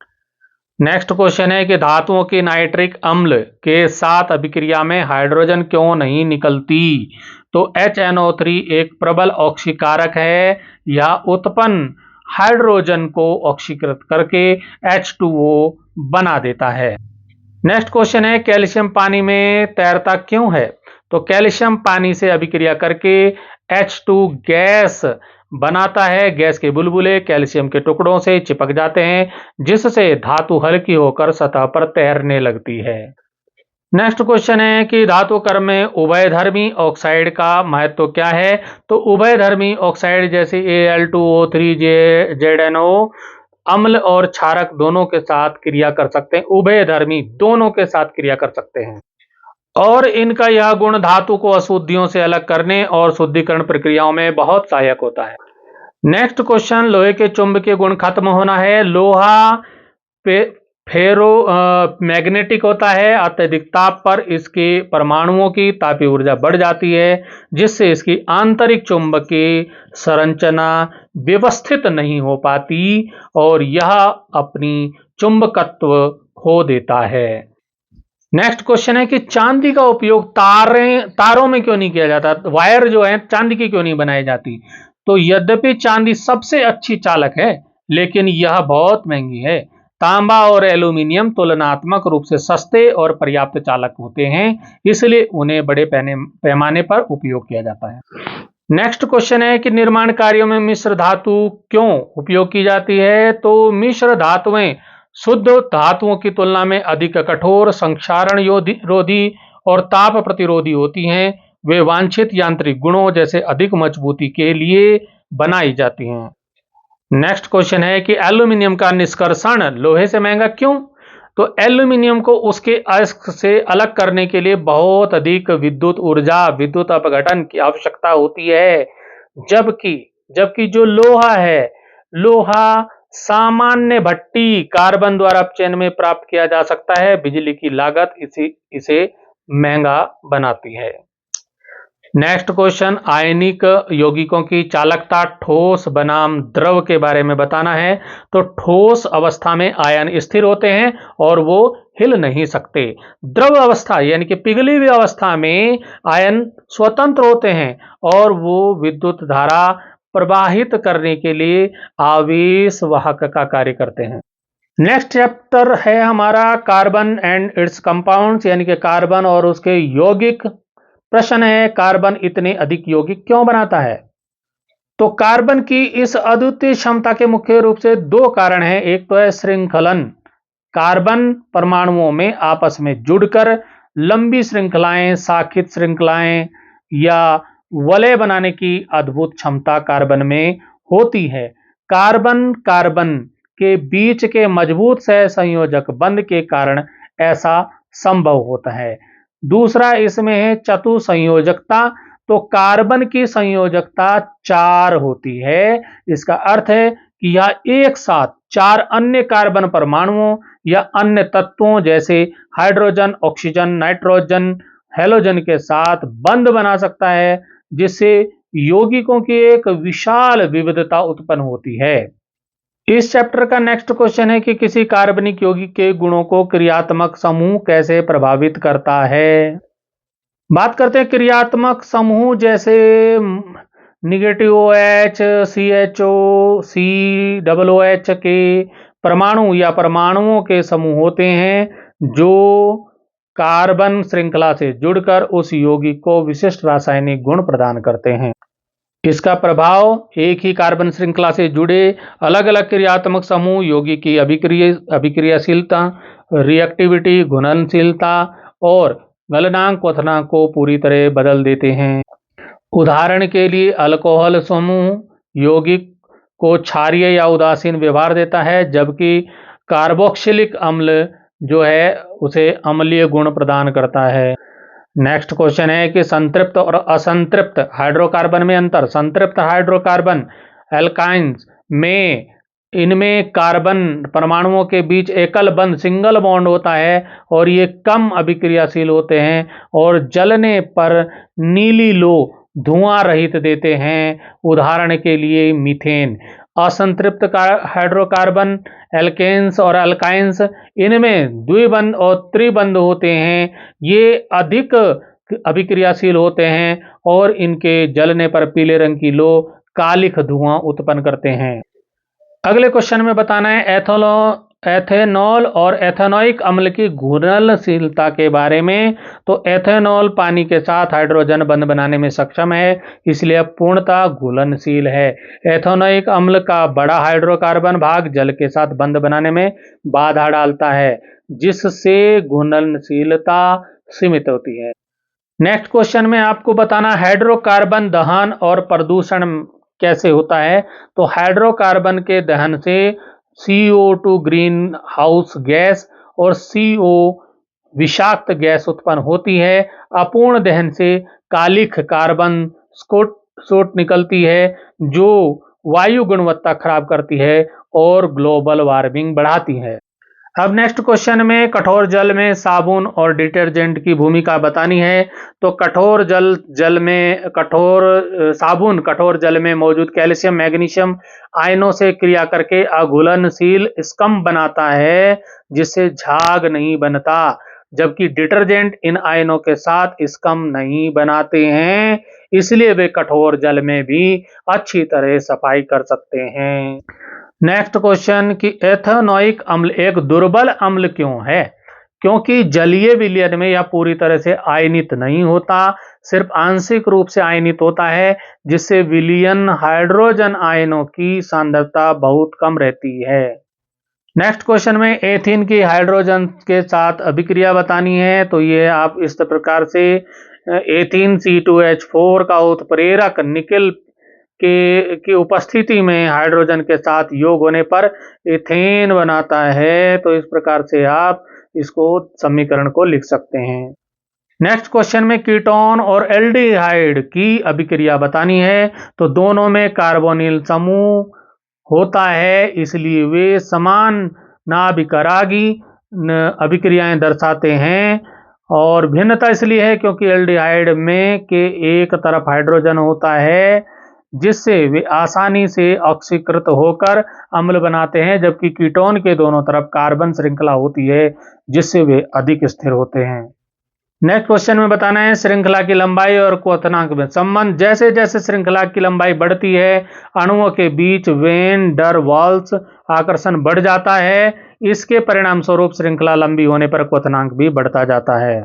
नेक्स्ट क्वेश्चन है कि धातुओं के नाइट्रिक अम्ल के साथ अभिक्रिया में हाइड्रोजन क्यों नहीं निकलती? तो HNO3 एक प्रबल ऑक्सीकारक है। यह उत्पन्न हाइड्रोजन को ऑक्सीकृत करके H2O बना देता है। नेक्स्ट क्वेश्चन है, कैल्शियम पानी में तैरता क्यों है? तो कैल्शियम पानी से अभिक्रिया करके H2 गैस बनाता है। गैस के बुलबुले कैल्शियम के टुकड़ों से चिपक जाते हैं, जिससे धातु हल्की होकर सतह पर तैरने लगती है। नेक्स्ट क्वेश्चन है कि धातु कर्म में उभयधर्मी ऑक्साइड का महत्व क्या है? तो उभयधर्मी ऑक्साइड जैसे Al2O3 ZNO अम्ल और क्षारक दोनों के साथ क्रिया कर सकते हैं। उभयधर्मी दोनों के साथ क्रिया कर सकते हैं और इनका यह गुण धातु को अशुद्धियों से अलग करने और शुद्धिकरण प्रक्रियाओं में बहुत सहायक होता है। नेक्स्ट क्वेश्चन, लोहे के चुंबकीय गुण खत्म होना है। लोहा फेरो मैग्नेटिक होता है। अत्यधिक ताप पर इसके परमाणुओं की तापीय ऊर्जा बढ़ जाती है, जिससे इसकी आंतरिक चुंबकीय संरचना व्यवस्थित नहीं हो पाती और यह अपनी चुंबकत्व खो देता है। नेक्स्ट क्वेश्चन है कि चांदी का उपयोग तारों में क्यों नहीं किया जाता? वायर जो है चांदी की क्यों नहीं बनाई जाती? तो यद्यपि चांदी सबसे अच्छी चालक है, लेकिन यह बहुत महंगी है। तांबा और एल्यूमिनियम तुलनात्मक रूप से सस्ते और पर्याप्त चालक होते हैं, इसलिए उन्हें बड़े पैमाने पर उपयोग किया जाता है। नेक्स्ट क्वेश्चन है कि निर्माण कार्यों में मिश्र धातु क्यों उपयोग की जाती है? तो मिश्र धातुएं शुद्ध धातुओं की तुलना में अधिक कठोर, संक्षारण रोधी और ताप प्रतिरोधी होती हैं। वे वांछित यांत्रिक गुणों जैसे अधिक मजबूती के लिए बनाई जाती हैं। नेक्स्ट क्वेश्चन है कि एल्यूमिनियम का निष्कर्षण लोहे से महंगा क्यों? तो एल्यूमिनियम को उसके अयस्क से अलग करने के लिए बहुत अधिक विद्युत ऊर्जा, विद्युत अपघटन की आवश्यकता होती है। जबकि जबकि जो लोहा है, लोहा सामान्य भट्टी कार्बन द्वारा अपचयन में प्राप्त किया जा सकता है। बिजली की लागत इसे महंगा बनाती है। नेक्स्ट क्वेश्चन, आयनिक यौगिकों की चालकता ठोस बनाम द्रव के बारे में बताना है। तो ठोस अवस्था में आयन स्थिर होते हैं और वो हिल नहीं सकते। द्रव अवस्था यानी कि पिघली हुई अवस्था में आयन स्वतंत्र होते हैं और वो विद्युत धारा प्रवाहित करने के लिए आवेश वाहक का कार्य करते हैं। नेक्स्ट चैप्टर है हमारा कार्बन एंड इट्स कंपाउंड्स यानी कि कार्बन और उसके यौगिक। प्रश्न है, कार्बन इतने अधिक यौगिक क्यों बनाता है? तो कार्बन की इस अद्वितीय क्षमता के मुख्य रूप से दो कारण हैं। एक तो है श्रृंखलन, कार्बन परमाणुओं में आपस में जुड़कर लंबी श्रृंखलाएं, शाखित श्रृंखलाएं या वलय बनाने की अद्भुत क्षमता कार्बन में होती है। कार्बन कार्बन के बीच के मजबूत सहसंयोजक बंध के कारण ऐसा संभव होता है। दूसरा इसमें है चतुसंयोजकता। तो कार्बन की संयोजकता 4 होती है। इसका अर्थ है कि यह एक साथ 4 अन्य कार्बन परमाणुओं या अन्य तत्वों जैसे हाइड्रोजन, ऑक्सीजन, नाइट्रोजन, हैलोजन के साथ बंध बना सकता है, जिससे यौगिकों की एक विशाल विविधता उत्पन्न होती है। इस चैप्टर का नेक्स्ट क्वेश्चन है कि किसी कार्बनिक यौगिक के गुणों को क्रियात्मक समूह कैसे प्रभावित करता है। बात करते हैं क्रियात्मक समूह, जैसे निगेटिव OH, CHO, COOH के परमाणु या परमाणुओं के समूह होते हैं जो कार्बन श्रृंखला से जुड़कर उस यौगिक को विशिष्ट रासायनिक गुण प्रदान करते हैं। इसका प्रभाव एक ही कार्बन श्रृंखला से जुड़े अलग अलग क्रियात्मक समूह यौगिक की अभिक्रियाशीलता, रिएक्टिविटी, घुलनशीलता और गलनांक क्वथनांक को पूरी तरह बदल देते हैं। उदाहरण के लिए अल्कोहल समूह यौगिक को क्षारीय या उदासीन व्यवहार देता है, जबकि कार्बोक्सिलिक अम्ल जो है उसे अम्लीय गुण प्रदान करता है। नेक्स्ट क्वेश्चन है कि संतृप्त और असंतृप्त हाइड्रोकार्बन में अंतर। संतृप्त हाइड्रोकार्बन एल्काइंस में इनमें कार्बन परमाणुओं के बीच एकल बंध सिंगल बॉन्ड होता है और ये कम अभिक्रियाशील होते हैं और जलने पर नीली लो धुआं रहित देते हैं। उदाहरण के लिए मीथेन। असंतृप्त हाइड्रोकार्बन एल्केन्स और अल्काइंस, इनमें द्विबंध और त्रिबंध होते हैं। ये अधिक अभिक्रियाशील होते हैं और इनके जलने पर पीले रंग की लो कालिख धुआं उत्पन्न करते हैं। अगले क्वेश्चन में बताना है एथेनॉल और एथेनोइक अम्ल की घुलनशीलता के बारे में। तो एथेनॉल पानी के साथ हाइड्रोजन बंध बनाने में सक्षम है, इसलिए पूर्णतः घुलनशील है। एथेनोइक अम्ल का बड़ा हाइड्रोकार्बन भाग जल के साथ बंध बनाने में बाधा डालता है, जिससे घुलनशीलता सीमित होती है। नेक्स्ट क्वेश्चन में आपको बताना हाइड्रोकार्बन दहन और प्रदूषण कैसे होता है। तो हाइड्रोकार्बन के दहन से CO2 ग्रीन हाउस गैस और CO विषाक्त गैस उत्पन्न होती है। अपूर्ण दहन से कालिख कार्बन सोट निकलती है जो वायु गुणवत्ता खराब करती है और ग्लोबल वार्मिंग बढ़ाती है। अब नेक्स्ट क्वेश्चन में कठोर जल में साबुन और डिटर्जेंट की भूमिका बतानी है। तो कठोर साबुन कठोर जल में मौजूद कैल्शियम मैग्नीशियम आयनों से क्रिया करके अघुलनशील स्कंभ बनाता है, जिससे झाग नहीं बनता। जबकि डिटर्जेंट इन आयनों के साथ स्कंभ नहीं बनाते हैं, इसलिए वे कठोर जल में भी अच्छी तरह सफाई कर सकते हैं। नेक्स्ट क्वेश्चन कि एथेनोइक अम्ल एक दुर्बल अम्ल क्यों है। क्योंकि जलीय विलयन में यह पूरी तरह से आयनित नहीं होता, सिर्फ आंशिक रूप से आयनित होता है, जिससे विलयन हाइड्रोजन आयनों की सांद्रता बहुत कम रहती है। नेक्स्ट क्वेश्चन में एथीन की हाइड्रोजन के साथ अभिक्रिया बतानी है। तो ये आप इस प्रकार से एथीन C2H4 का उत्प्रेरक निकेल की उपस्थिति में हाइड्रोजन के साथ योग होने पर एथेन बनाता है। तो इस प्रकार से आप इसको समीकरण को लिख सकते हैं। नेक्स्ट क्वेश्चन में कीटोन और एल्डिहाइड की अभिक्रिया बतानी है। तो दोनों में कार्बोनिल समूह होता है, इसलिए वे समान नाभिकरागी अभिक्रियाएं दर्शाते हैं। और भिन्नता इसलिए है क्योंकि एल्डिहाइड में के एक तरफ हाइड्रोजन होता है, जिससे वे आसानी से ऑक्सीकृत होकर अम्ल बनाते हैं, जबकि कीटोन के दोनों तरफ कार्बन श्रृंखला होती है, जिससे वे अधिक स्थिर होते हैं। नेक्स्ट क्वेश्चन में बताना है श्रृंखला की लंबाई और क्वथनांक में संबंध। जैसे जैसे श्रृंखला की लंबाई बढ़ती है, अणुओं के बीच वेन डर वाल्स आकर्षण बढ़ जाता है। इसके परिणाम स्वरूप श्रृंखला लंबी होने पर क्वथनांक भी बढ़ता जाता है।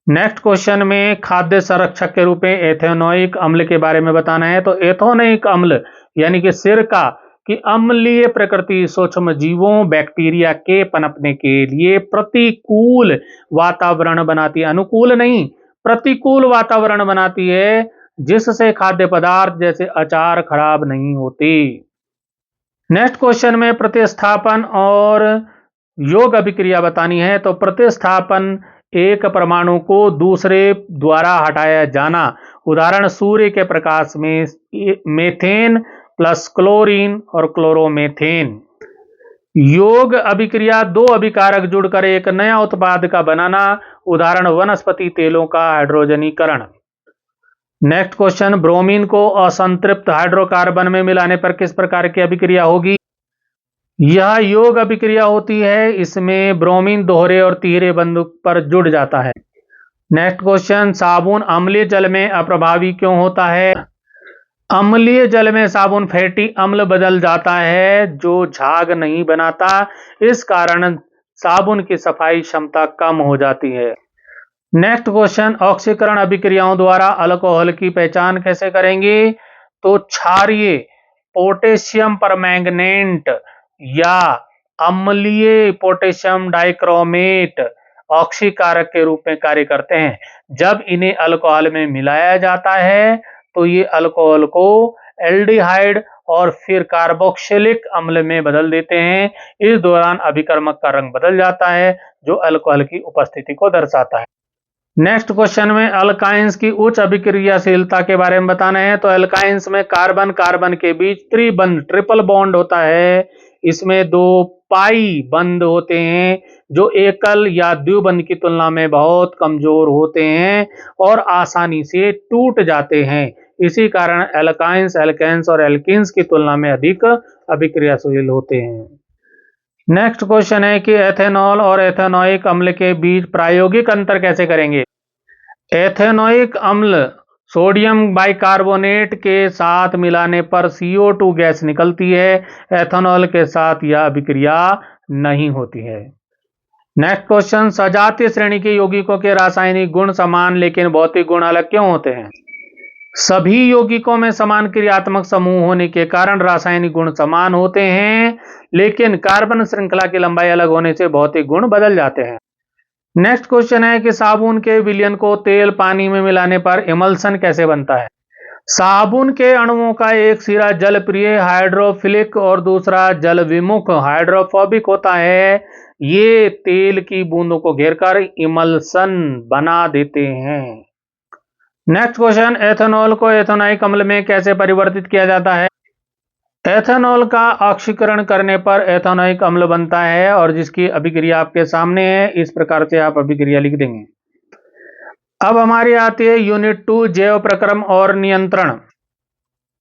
नेक्स्ट क्वेश्चन में खाद्य संरक्षक के रूप में एथेनोइक अम्ल के बारे में बताना है। तो एथेनोइक अम्ल यानी कि सिरका की अम्लीय प्रकृति सूक्ष्म जीवों बैक्टीरिया के पनपने के लिए प्रतिकूल वातावरण बनाती है। अनुकूल नहीं, प्रतिकूल वातावरण बनाती है, जिससे खाद्य पदार्थ जैसे अचार खराब नहीं होते। नेक्स्ट क्वेश्चन में प्रतिस्थापन और योग अभिक्रिया बतानी है। तो प्रतिस्थापन एक परमाणु को दूसरे द्वारा हटाया जाना। उदाहरण सूर्य के प्रकाश में मेथेन प्लस क्लोरीन और क्लोरोमेथेन। योग अभिक्रिया दो अभिकारक जुड़कर एक नया उत्पाद का बनाना। उदाहरण वनस्पति तेलों का हाइड्रोजनीकरण। नेक्स्ट क्वेश्चन, ब्रोमीन को असंतृप्त हाइड्रोकार्बन में मिलाने पर किस प्रकार की अभिक्रिया होगी? यह योग अभिक्रिया होती है, इसमें ब्रोमीन दोहरे और तीहरे बंधु पर जुड़ जाता है। नेक्स्ट क्वेश्चन, साबुन अम्लीय जल में अप्रभावी क्यों होता है? अम्लीय जल में साबुन फैटी अम्ल बदल जाता है, जो झाग नहीं बनाता। इस कारण साबुन की सफाई क्षमता कम हो जाती है। नेक्स्ट क्वेश्चन, ऑक्सीकरण अभिक्रियाओं द्वारा अल्कोहल की पहचान कैसे करेंगे? तो क्षारीय पोटेशियम परमैंगनेट या अम्लीय पोटेशियम डाइक्रोमेट ऑक्सीकारक के रूप में कार्य करते हैं। जब इन्हें अल्कोहल में मिलाया जाता है तो ये अल्कोहल को एल्डिहाइड और फिर कार्बोक्सिलिक अम्ल में बदल देते हैं। इस दौरान अभिकर्मक का रंग बदल जाता है, जो अल्कोहल की उपस्थिति को दर्शाता है। नेक्स्ट क्वेश्चन में अल्काइंस की उच्च अभिक्रियाशीलता के बारे में बताना है। तो अल्काइंस में कार्बन कार्बन के बीच त्रिबंध ट्रिपल बॉन्ड होता है। इसमें दो पाई बंध होते हैं, जो एकल या द्विबंध की तुलना में बहुत कमजोर होते हैं और आसानी से टूट जाते हैं। इसी कारण एल्काइंस एल्केन्स और एल्कीन्स की तुलना में अधिक अभिक्रियाशील होते हैं। नेक्स्ट क्वेश्चन है कि एथेनॉल और एथेनोइक अम्ल के बीच प्रायोगिक अंतर कैसे करेंगे? एथेनोइक अम्ल सोडियम बाइकार्बोनेट के साथ मिलाने पर CO2 गैस निकलती है। एथेनॉल के साथ यह अभिक्रिया नहीं होती है। नेक्स्ट क्वेश्चन, सजातीय श्रेणी के यौगिकों के रासायनिक गुण समान लेकिन भौतिक गुण अलग क्यों होते हैं? सभी यौगिकों में समान क्रियात्मक समूह होने के कारण रासायनिक गुण समान होते हैं, लेकिन कार्बन श्रृंखला की लंबाई अलग होने से भौतिक गुण बदल जाते हैं। नेक्स्ट क्वेश्चन है कि साबुन के विलयन को तेल पानी में मिलाने पर इमल्सन कैसे बनता है? साबुन के अणुओं का एक सिरा जल प्रिय हाइड्रोफिलिक और दूसरा जल विमुख हाइड्रोफोबिक होता है। ये तेल की बूंदों को घेरकर इमल्सन बना देते हैं। नेक्स्ट क्वेश्चन, एथेनॉल को एथेनोइक अम्ल में कैसे परिवर्तित किया जाता है? एथेनॉल का ऑक्सीकरण करने पर एथेनोइक अम्ल बनता है और जिसकी अभिक्रिया आपके सामने है। इस प्रकार से आप अभिक्रिया लिख देंगे। अब हमारी आती है यूनिट 2 जैव प्रक्रम और नियंत्रण।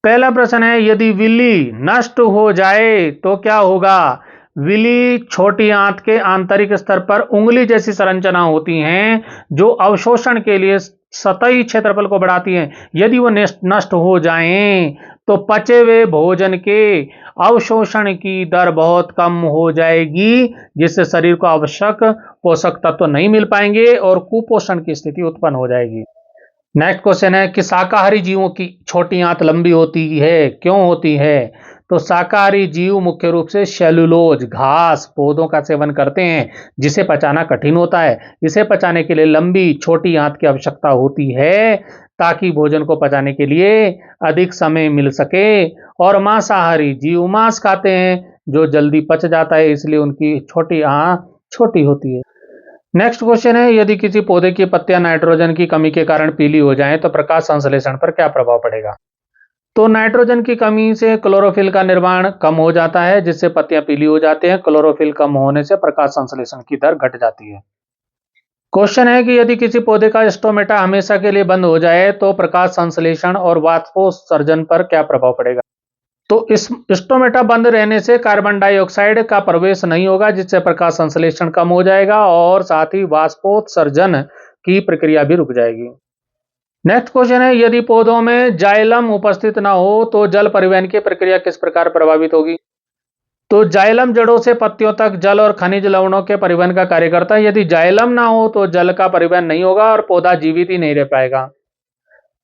पहला प्रश्न है, यदि विली नष्ट हो जाए तो क्या होगा? विली छोटी आंत के आंतरिक स्तर पर उंगली जैसी संरचना होती हैं, जो अवशोषण के लिए सतही क्षेत्रफल को बढ़ाती हैं। यदि वो नष्ट हो जाएं तो पचे हुए भोजन के अवशोषण की दर बहुत कम हो जाएगी, जिससे शरीर को आवश्यक पोषक तत्व नहीं मिल पाएंगे और कुपोषण की स्थिति उत्पन्न हो जाएगी। नेक्स्ट क्वेश्चन है कि शाकाहारी जीवों की छोटी आंत लंबी होती है, क्यों होती है? तो शाकाहारी जीव मुख्य रूप से सेलुलोज घास पौधों का सेवन करते हैं, जिसे पचाना कठिन होता है। इसे पचाने के लिए लंबी छोटी आंत की आवश्यकता होती है, ताकि भोजन को पचाने के लिए अधिक समय मिल सके। और मांसाहारी जीव मांस खाते हैं, जो जल्दी पच जाता है, इसलिए उनकी छोटी आंत छोटी होती है। नेक्स्ट क्वेश्चन है, यदि किसी पौधे की पत्तियां नाइट्रोजन की कमी के कारण पीली हो जाएं, तो प्रकाश संश्लेषण पर क्या प्रभाव पड़ेगा? तो नाइट्रोजन की कमी से क्लोरोफिल का निर्माण कम हो जाता है, जिससे पत्तियां पीली हो जाती हैं। क्लोरोफिल कम होने से प्रकाश संश्लेषण की दर घट जाती है। क्वेश्चन है कि यदि किसी पौधे का स्टोमेटा हमेशा के लिए बंद हो जाए, तो प्रकाश संश्लेषण और वाष्पोत्सर्जन पर क्या प्रभाव पड़ेगा? तो इस स्टोमेटा बंद रहने से कार्बन डाइऑक्साइड का प्रवेश नहीं होगा, जिससे प्रकाश संश्लेषण कम हो जाएगा और साथ ही वाष्पोत्सर्जन की प्रक्रिया भी रुक जाएगी। नेक्स्ट क्वेश्चन है, यदि पौधों में जाइलम उपस्थित ना हो, तो जल परिवहन की प्रक्रिया किस प्रकार प्रभावित होगी? तो जाइलम जड़ों से पत्तियों तक जल और खनिज लवणों के परिवहन का कार्य करता है। यदि जाइलम ना हो तो जल का परिवहन नहीं होगा और पौधा जीवित ही नहीं रह पाएगा।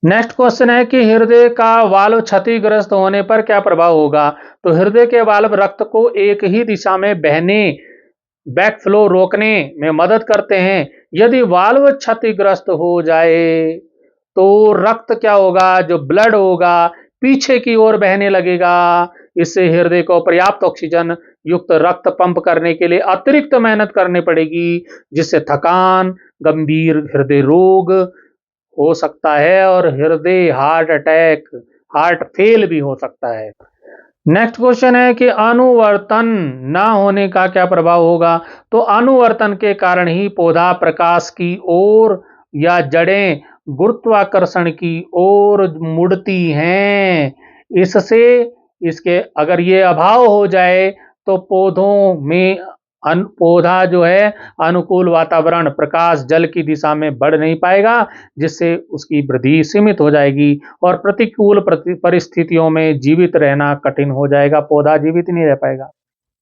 नेक्स्ट क्वेश्चन है कि हृदय का वाल्व क्षतिग्रस्त होने पर क्या प्रभाव होगा? तो हृदय के वाल्व रक्त को एक ही दिशा में बहने बैकफ्लो रोकने में मदद करते हैं। यदि वाल्व क्षतिग्रस्त हो जाए तो रक्त क्या होगा, जो ब्लड होगा, पीछे की ओर बहने लगेगा। इससे हृदय को पर्याप्त ऑक्सीजन युक्त रक्त पंप करने के लिए अतिरिक्त मेहनत करनी पड़ेगी, जिससे थकान, गंभीर हृदय रोग हो सकता है और हृदय हार्ट अटैक, हार्ट फेल भी हो सकता है। नेक्स्ट क्वेश्चन है कि अनुवर्तन ना होने का क्या प्रभाव होगा? तो अनुवर्तन के कारण ही पौधा प्रकाश की ओर या जड़ें गुरुत्वाकर्षण की ओर मुड़ती हैं। इससे इसके अगर ये अभाव हो जाए तो पौधों में पौधा जो है अनुकूल वातावरण प्रकाश जल की दिशा में बढ़ नहीं पाएगा, जिससे उसकी वृद्धि सीमित हो जाएगी और प्रतिकूल परिस्थितियों में जीवित रहना कठिन हो जाएगा, पौधा जीवित नहीं रह पाएगा।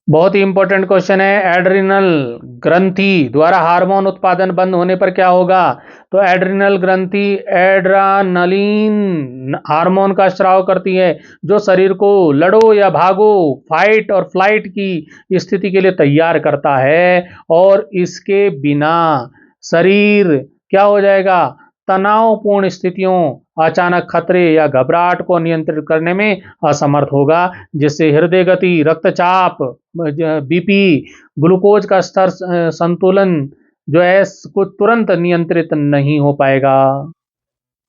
बहुत ही इंपॉर्टेंट क्वेश्चन है, एड्रिनल ग्रंथि द्वारा हार्मोन उत्पादन बंद होने पर क्या होगा? तो एड्रिनल ग्रंथि एड्रानलिन हार्मोन का स्राव करती है, जो शरीर को लड़ो या भागो, फाइट और फ्लाइट की स्थिति के लिए तैयार करता है। और इसके बिना शरीर क्या हो जाएगा? तनावपूर्ण स्थितियों, अचानक खतरे या घबराहट को नियंत्रित करने में असमर्थ होगा, जिससे हृदय गति, रक्तचाप, बीपी, ग्लूकोज का स्तर संतुलन जो है को तुरंत नियंत्रित नहीं हो पाएगा।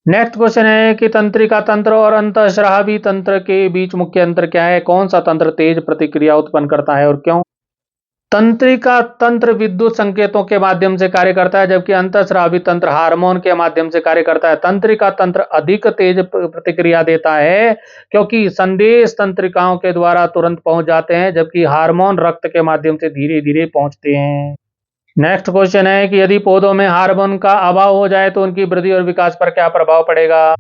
नेक्स्ट क्वेश्चन है कि तंत्रिका तंत्र और अंतःस्रावी तंत्र के बीच मुख्य अंतर क्या है? कौन सा तंत्र तेज प्रतिक्रिया उत्पन्न करता है और क्यों? तंत्रिका तंत्र विद्युत संकेतों के माध्यम से कार्य करता है, जबकि अंतःस्रावी तंत्र हार्मोन के माध्यम से कार्य करता है। तंत्रिका तंत्र अधिक तेज प्रतिक्रिया देता है, क्योंकि संदेश तंत्रिकाओं के द्वारा तुरंत पहुंच जाते हैं, जबकि हार्मोन रक्त के माध्यम से धीरे धीरे पहुंचते हैं। नेक्स्ट क्वेश्चन है कि यदि पौधों में हार्मोन का अभाव हो जाए तो उनकी वृद्धि और विकास पर क्या प्रभाव पड़ेगा?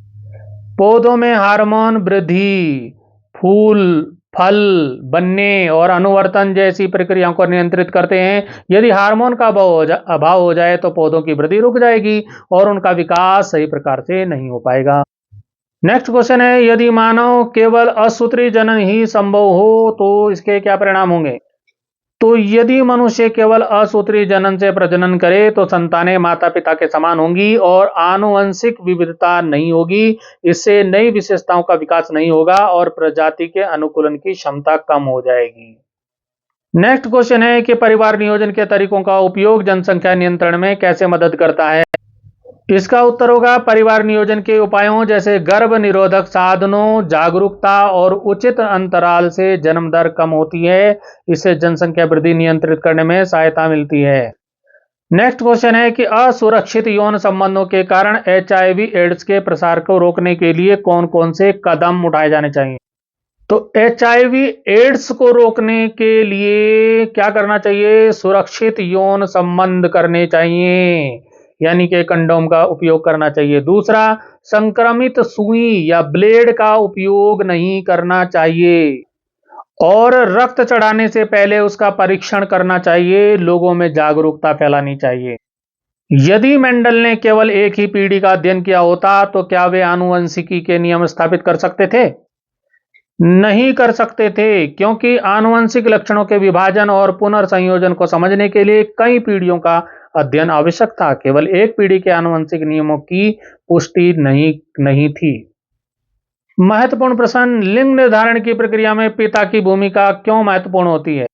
पौधों में हार्मोन वृद्धि, फूल फल बनने और अनुवर्तन जैसी प्रक्रियाओं को नियंत्रित करते हैं। यदि हार्मोन का अभाव हो जाए तो पौधों की वृद्धि रुक जाएगी और उनका विकास सही प्रकार से नहीं हो पाएगा। नेक्स्ट क्वेश्चन है, यदि मानव केवल असूत्री जनन ही संभव हो तो इसके क्या परिणाम होंगे? तो यदि मनुष्य केवल असूत्री जनन से प्रजनन करे तो संतानें माता पिता के समान होंगी और आनुवंशिक विविधता नहीं होगी। इससे नई विशेषताओं का विकास नहीं होगा और प्रजाति के अनुकूलन की क्षमता कम हो जाएगी। नेक्स्ट क्वेश्चन है कि परिवार नियोजन के तरीकों का उपयोग जनसंख्या नियंत्रण में कैसे मदद करता है? इसका उत्तर होगा परिवार नियोजन के उपायों जैसे गर्भ निरोधक साधनों, जागरूकता और उचित अंतराल से जन्म दर कम होती है। इससे जनसंख्या वृद्धि नियंत्रित करने में सहायता मिलती है। नेक्स्ट क्वेश्चन है कि असुरक्षित यौन संबंधों के कारण HIV एड्स के प्रसार को रोकने के लिए कौन कौन से कदम उठाए जाने चाहिए? तो HIV एड्स को रोकने के लिए क्या करना चाहिए? सुरक्षित यौन संबंध करने चाहिए, यानी कि कंडोम का उपयोग करना चाहिए। दूसरा, संक्रमित सुई या ब्लेड का उपयोग नहीं करना चाहिए और रक्त चढ़ाने से पहले उसका परीक्षण करना चाहिए। लोगों में जागरूकता फैलानी चाहिए। यदि मेंडल ने केवल एक ही पीढ़ी का अध्ययन किया होता तो क्या वे आनुवंशिकी के नियम स्थापित कर सकते थे? नहीं कर सकते थे, क्योंकि आनुवंशिक लक्षणों के विभाजन और पुनर्संयोजन को समझने के लिए कई पीढ़ियों का अध्ययन आवश्यक था। केवल एक पीढ़ी के आनुवंशिक नियमों की पुष्टि नहीं थी। महत्वपूर्ण प्रश्न, लिंग निर्धारण की प्रक्रिया में पिता की भूमिका क्यों महत्वपूर्ण होती है?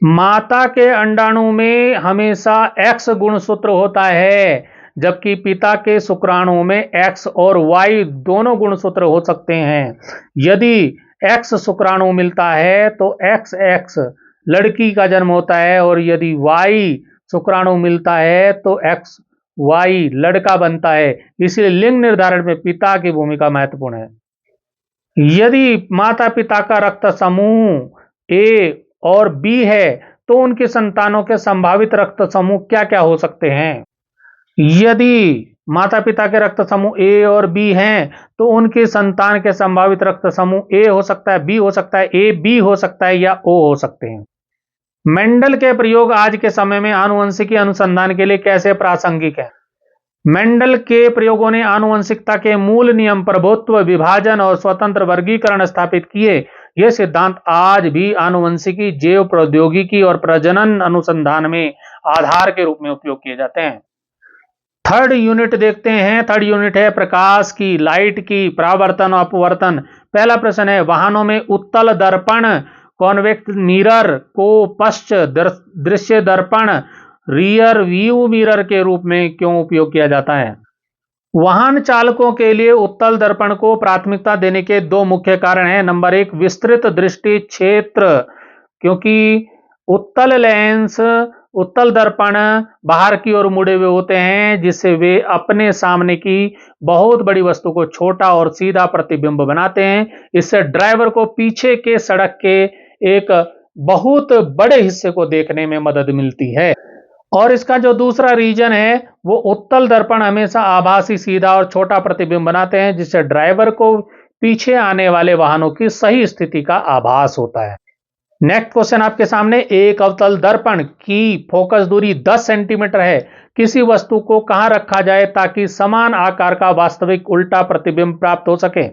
माता के अंडाणु में हमेशा X गुणसूत्र होता है, जबकि पिता के शुक्राणु में X और Y दोनों गुणसूत्र हो सकते हैं। यदि X शुक्राणु मिलता है तो XX लड़की का जन्म होता है, और यदि Y शुक्राणु मिलता है तो XY लड़का बनता है। इसलिए लिंग निर्धारण में पिता की भूमिका महत्वपूर्ण है। यदि माता पिता का रक्त समूह A और B है, तो उनकी संतानों के संभावित रक्त समूह क्या-क्या हो सकते हैं? यदि माता पिता के रक्त समूह A और B हैं, तो उनकी संतान के संभावित रक्त समूह A हो सकता है, B हो सकता है, AB हो सकता है या O हो सकते हैं। मेंडल के प्रयोग आज के समय में आनुवंशिकी अनुसंधान के लिए कैसे प्रासंगिक है? मेंडल के प्रयोगों ने आनुवंशिकता के मूल नियम, प्रभुत्व, विभाजन और स्वतंत्र वर्गीकरण स्थापित किए। ये सिद्धांत आज भी आनुवंशिकी, जैव प्रौद्योगिकी और प्रजनन अनुसंधान में आधार के रूप में उपयोग किए जाते हैं। थर्ड यूनिट देखते हैं। थर्ड यूनिट है प्रकाश की, लाइट की परावर्तन और अपवर्तन। पहला प्रश्न है, वाहनों में उत्तल दर्पण कॉन्वेक्स मिरर को पश्च दृश्य दर्पण रियर व्यू मिरर के रूप में क्यों उपयोग किया जाता है? वाहन चालकों के लिए उत्तल दर्पण को प्राथमिकता देने के दो मुख्य कारण हैं। नंबर एक, विस्तृत दृष्टि क्षेत्र, क्योंकि उत्तल दर्पण बाहर की ओर मुड़े हुए होते हैं, जिससे वे अपने सामने की बहुत बड़ी वस्तु को छोटा और सीधा प्रतिबिंब बनाते हैं। इससे ड्राइवर को पीछे के सड़क के एक बहुत बड़े हिस्से को देखने में मदद मिलती है। और इसका जो दूसरा रीजन है, वो उत्तल दर्पण हमेशा आभासी, सीधा और छोटा प्रतिबिंब बनाते हैं, जिससे ड्राइवर को पीछे आने वाले वाहनों की सही स्थिति का आभास होता है। नेक्स्ट क्वेश्चन आपके सामने, एक अवतल दर्पण की फोकस दूरी 10 सेंटीमीटर है। किसी वस्तु को कहां रखा जाए ताकि समान आकार का वास्तविक उल्टा प्रतिबिंब प्राप्त हो सके?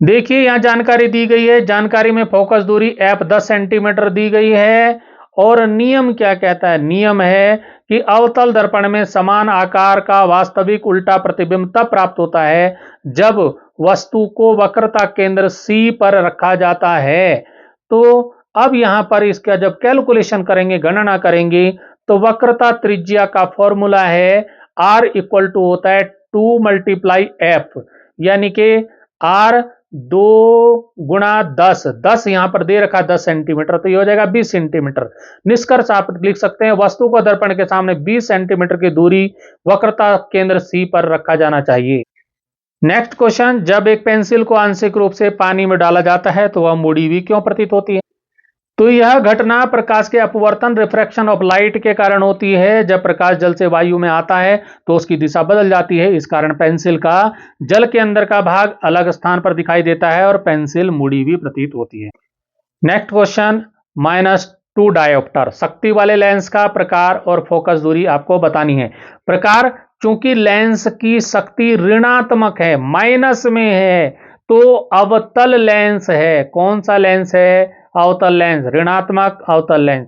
देखिए, यहां जानकारी दी गई है। जानकारी में फोकस दूरी f 10 सेंटीमीटर दी गई है, और नियम क्या कहता है? नियम है कि अवतल दर्पण में समान आकार का वास्तविक उल्टा प्रतिबिंब तब प्राप्त होता है जब वस्तु को वक्रता केंद्र C पर रखा जाता है। तो अब यहां पर इसका जब कैलकुलेशन करेंगे, गणना करेंगे, तो वक्रता त्रिज्या का फॉर्मूला है R इक्वल टू होता है 2 मल्टीप्लाई F, यानी कि R 2 गुणा 10, 10 यहां पर दे रखा 10 सेंटीमीटर, तो ये हो जाएगा 20 सेंटीमीटर। निष्कर्ष आप लिख सकते हैं, वस्तु को दर्पण के सामने 20 सेंटीमीटर की दूरी वक्रता केंद्र C पर रखा जाना चाहिए। नेक्स्ट क्वेश्चन, जब एक पेंसिल को आंशिक रूप से पानी में डाला जाता है तो वह मुड़ी हुई क्यों प्रतीत होती है? तो यह घटना प्रकाश के अपवर्तन, रिफ्रैक्शन ऑफ लाइट के कारण होती है। जब प्रकाश जल से वायु में आता है तो उसकी दिशा बदल जाती है। इस कारण पेंसिल का जल के अंदर का भाग अलग स्थान पर दिखाई देता है और पेंसिल मुड़ी हुई प्रतीत होती है। नेक्स्ट क्वेश्चन, -2 डायोप्टर, शक्ति वाले लेंस का प्रकार और फोकस दूरी आपको बतानी है। प्रकार, चूंकि लेंस की शक्ति ऋणात्मक है, माइनस में है, तो अवतल लेंस है। कौन सा लेंस है? अवतल लेंस, ऋणात्मक अवतल लेंस।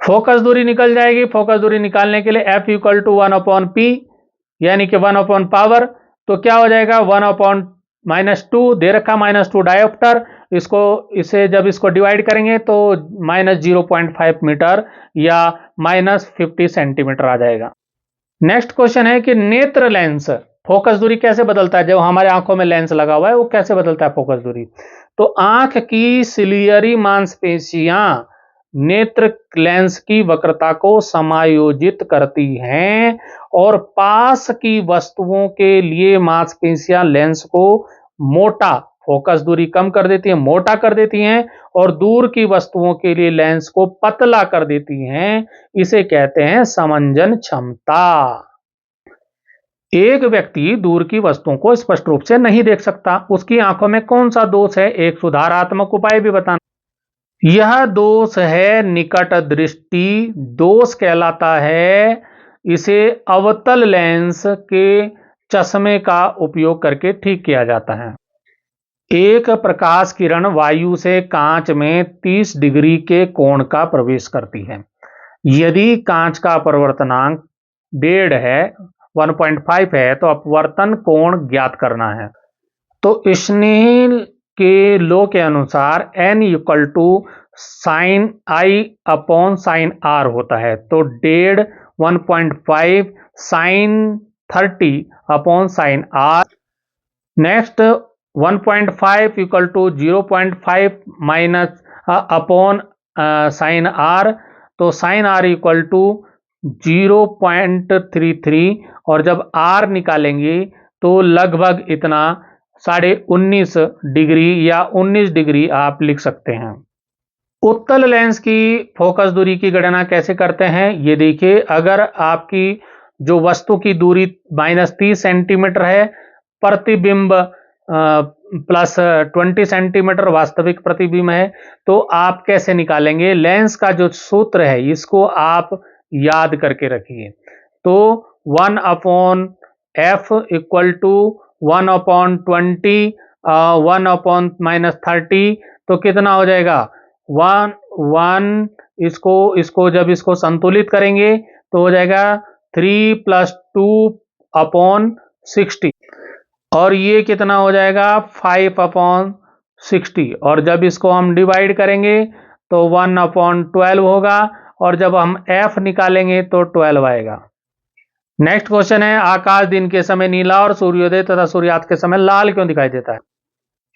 फोकस दूरी निकल जाएगी। फोकस दूरी निकालने के लिए F इक्वल टू 1/P, यानी कि 1 पावर, तो क्या हो जाएगा? 1/-2 दे रखा, -2 डायोप्टर। इसे जब इसको डिवाइड करेंगे तो -0.5 मीटर या -50 सेंटीमीटर आ जाएगा। नेक्स्ट क्वेश्चन है कि नेत्र लेंस फोकस दूरी कैसे बदलता है? जब हमारे आंखों में लेंस लगा हुआ है, वो कैसे बदलता है फोकस दूरी? तो आंख की सिलियरी मांसपेशियां नेत्र लेंस की वक्रता को समायोजित करती हैं, और पास की वस्तुओं के लिए मांसपेशियां लेंस को मोटा, फोकस दूरी कम कर देती हैं, मोटा कर देती हैं, और दूर की वस्तुओं के लिए लेंस को पतला कर देती हैं। इसे कहते हैं समंजन क्षमता। एक व्यक्ति दूर की वस्तुओं को स्पष्ट रूप से नहीं देख सकता, उसकी आंखों में कौन सा दोष है? एक सुधारात्मक उपाय भी बताना। यह दोष है निकट दृष्टि दोष कहलाता है। इसे अवतल लेंस के चश्मे का उपयोग करके ठीक किया जाता है। एक प्रकाश किरण वायु से कांच में 30 डिग्री के कोण का प्रवेश करती है। यदि कांच का अपवर्तनांक 1.5 है, 1.5 है, तो अपवर्तन कोण ज्ञात करना है। तो स्नेल के लॉ के अनुसार n equal to sine i upon sine r होता है। तो 1.5 1.5 sine 30 upon sine r. Next 1.5 equal to 0.5 minus upon sine r. तो साइन आर इक्वल टू 0.33 और जब आर निकालेंगे तो लगभग इतना 19.5 डिग्री या 19 डिग्री आप लिख सकते हैं। उत्तल लेंस की फोकस दूरी की गणना कैसे करते हैं ये देखिए। अगर आपकी जो वस्तु की दूरी -30 सेंटीमीटर है, प्रतिबिंब प्लस 20 सेंटीमीटर वास्तविक प्रतिबिंब है, तो आप कैसे निकालेंगे? लेंस का जो सूत्र है इसको आप याद करके रखिए। तो 1/f इक्वल टू 1/20 1/-30, तो कितना हो जाएगा? 1 इसको जब इसको संतुलित करेंगे तो हो जाएगा 3 + 2/60 और ये कितना हो जाएगा? 5/60 और जब इसको हम डिवाइड करेंगे तो 1/12 होगा और जब हम f निकालेंगे तो 12 आएगा। नेक्स्ट क्वेश्चन है, आकाश दिन के समय नीला और सूर्योदय तथा सूर्यास्त के समय लाल क्यों दिखाई देता है?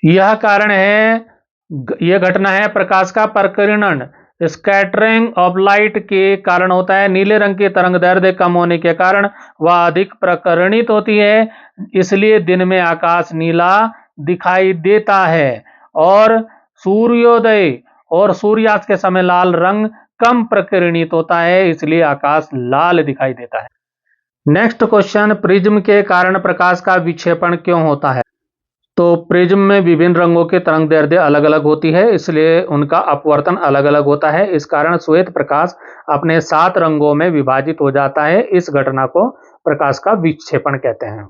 यह कारण है, यह घटना है प्रकाश का प्रकीर्णन, स्कैटरिंग ऑफ लाइट के कारण होता है। नीले रंग की तरंग दैर्ध्य कम होने के कारण वह अधिक प्रकीर्णित होती है, इसलिए दिन में आकाश नीला दिखाई देता है और सूर्योदय और सूर्यास्त के समय लाल रंग कम प्रकीर्णित होता है, इसलिए आकाश लाल दिखाई देता है। नेक्स्ट क्वेश्चन, प्रिज्म के कारण प्रकाश का विक्षेपण क्यों होता है? तो प्रिज्म में विभिन्न रंगों के तरंग दैर्ध्य अलग अलग होती है, इसलिए उनका अपवर्तन अलग अलग होता है। इस कारण श्वेत प्रकाश अपने 7 रंगों में विभाजित हो जाता है। इस घटना को प्रकाश का विक्षेपण कहते हैं।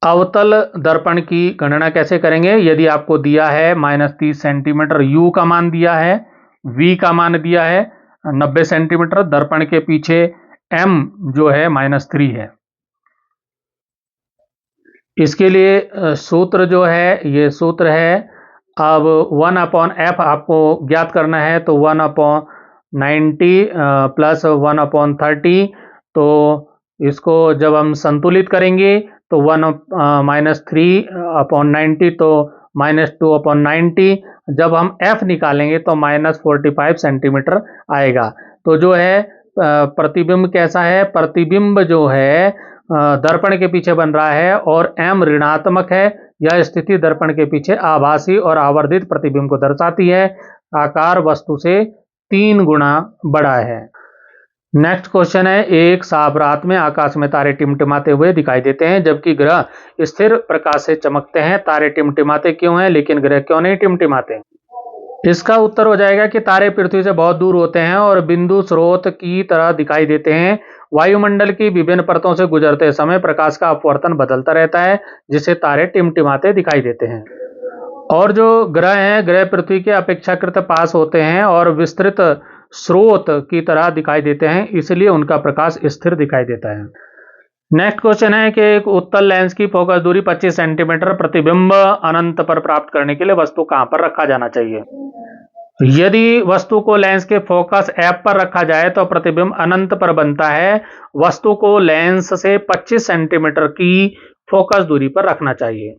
अवतल दर्पण की गणना कैसे करेंगे? यदि आपको दिया है -30 सेंटीमीटर, U का मान दिया है, V का मान दिया है 90 सेंटीमीटर, दर्पण के पीछे M जो है -3 है। इसके लिए सूत्र जो है, ये सूत्र है, अब 1/f आपको ज्ञात करना है, तो 1/90 प्लस 1/30, तो इसको जब हम संतुलित करेंगे तो 3/90 तो -2/90, जब हम f निकालेंगे तो -45 सेंटीमीटर आएगा। तो जो है प्रतिबिंब कैसा है? प्रतिबिंब जो है दर्पण के पीछे बन रहा है और m ऋणात्मक है। यह स्थिति दर्पण के पीछे आभासी और आवर्धित प्रतिबिंब को दर्शाती है। आकार वस्तु से 3 गुना बड़ा है। नेक्स्ट क्वेश्चन है, एक साफ रात में आकाश में तारे टिमटिमाते हुए दिखाई देते हैं जबकि ग्रह स्थिर प्रकाश से चमकते हैं। तारे टिमटिमाते क्यों हैं लेकिन ग्रह क्यों नहीं टिमटिमाते? इसका उत्तर हो जाएगा कि तारे पृथ्वी से बहुत दूर होते हैं और बिंदु स्रोत की तरह दिखाई देते हैं। वायुमंडल की विभिन्न परतों से गुजरते समय प्रकाश का अपवर्तन बदलता रहता है, जिससे तारे टिमटिमाते दिखाई देते हैं। और जो ग्रह हैं, ग्रह पृथ्वी के अपेक्षाकृत पास होते हैं और विस्तृत स्रोत की तरह दिखाई देते हैं, इसलिए उनका प्रकाश स्थिर दिखाई देता है। नेक्स्ट क्वेश्चन है कि एक उत्तल लेंस की फोकस दूरी 25 सेंटीमीटर प्रतिबिंब अनंत पर प्राप्त करने के लिए वस्तु कहां पर रखा जाना चाहिए? यदि वस्तु को लेंस के फोकस F पर रखा जाए तो प्रतिबिंब अनंत पर बनता है। वस्तु को लेंस से 25 सेंटीमीटर की फोकस दूरी पर रखना चाहिए।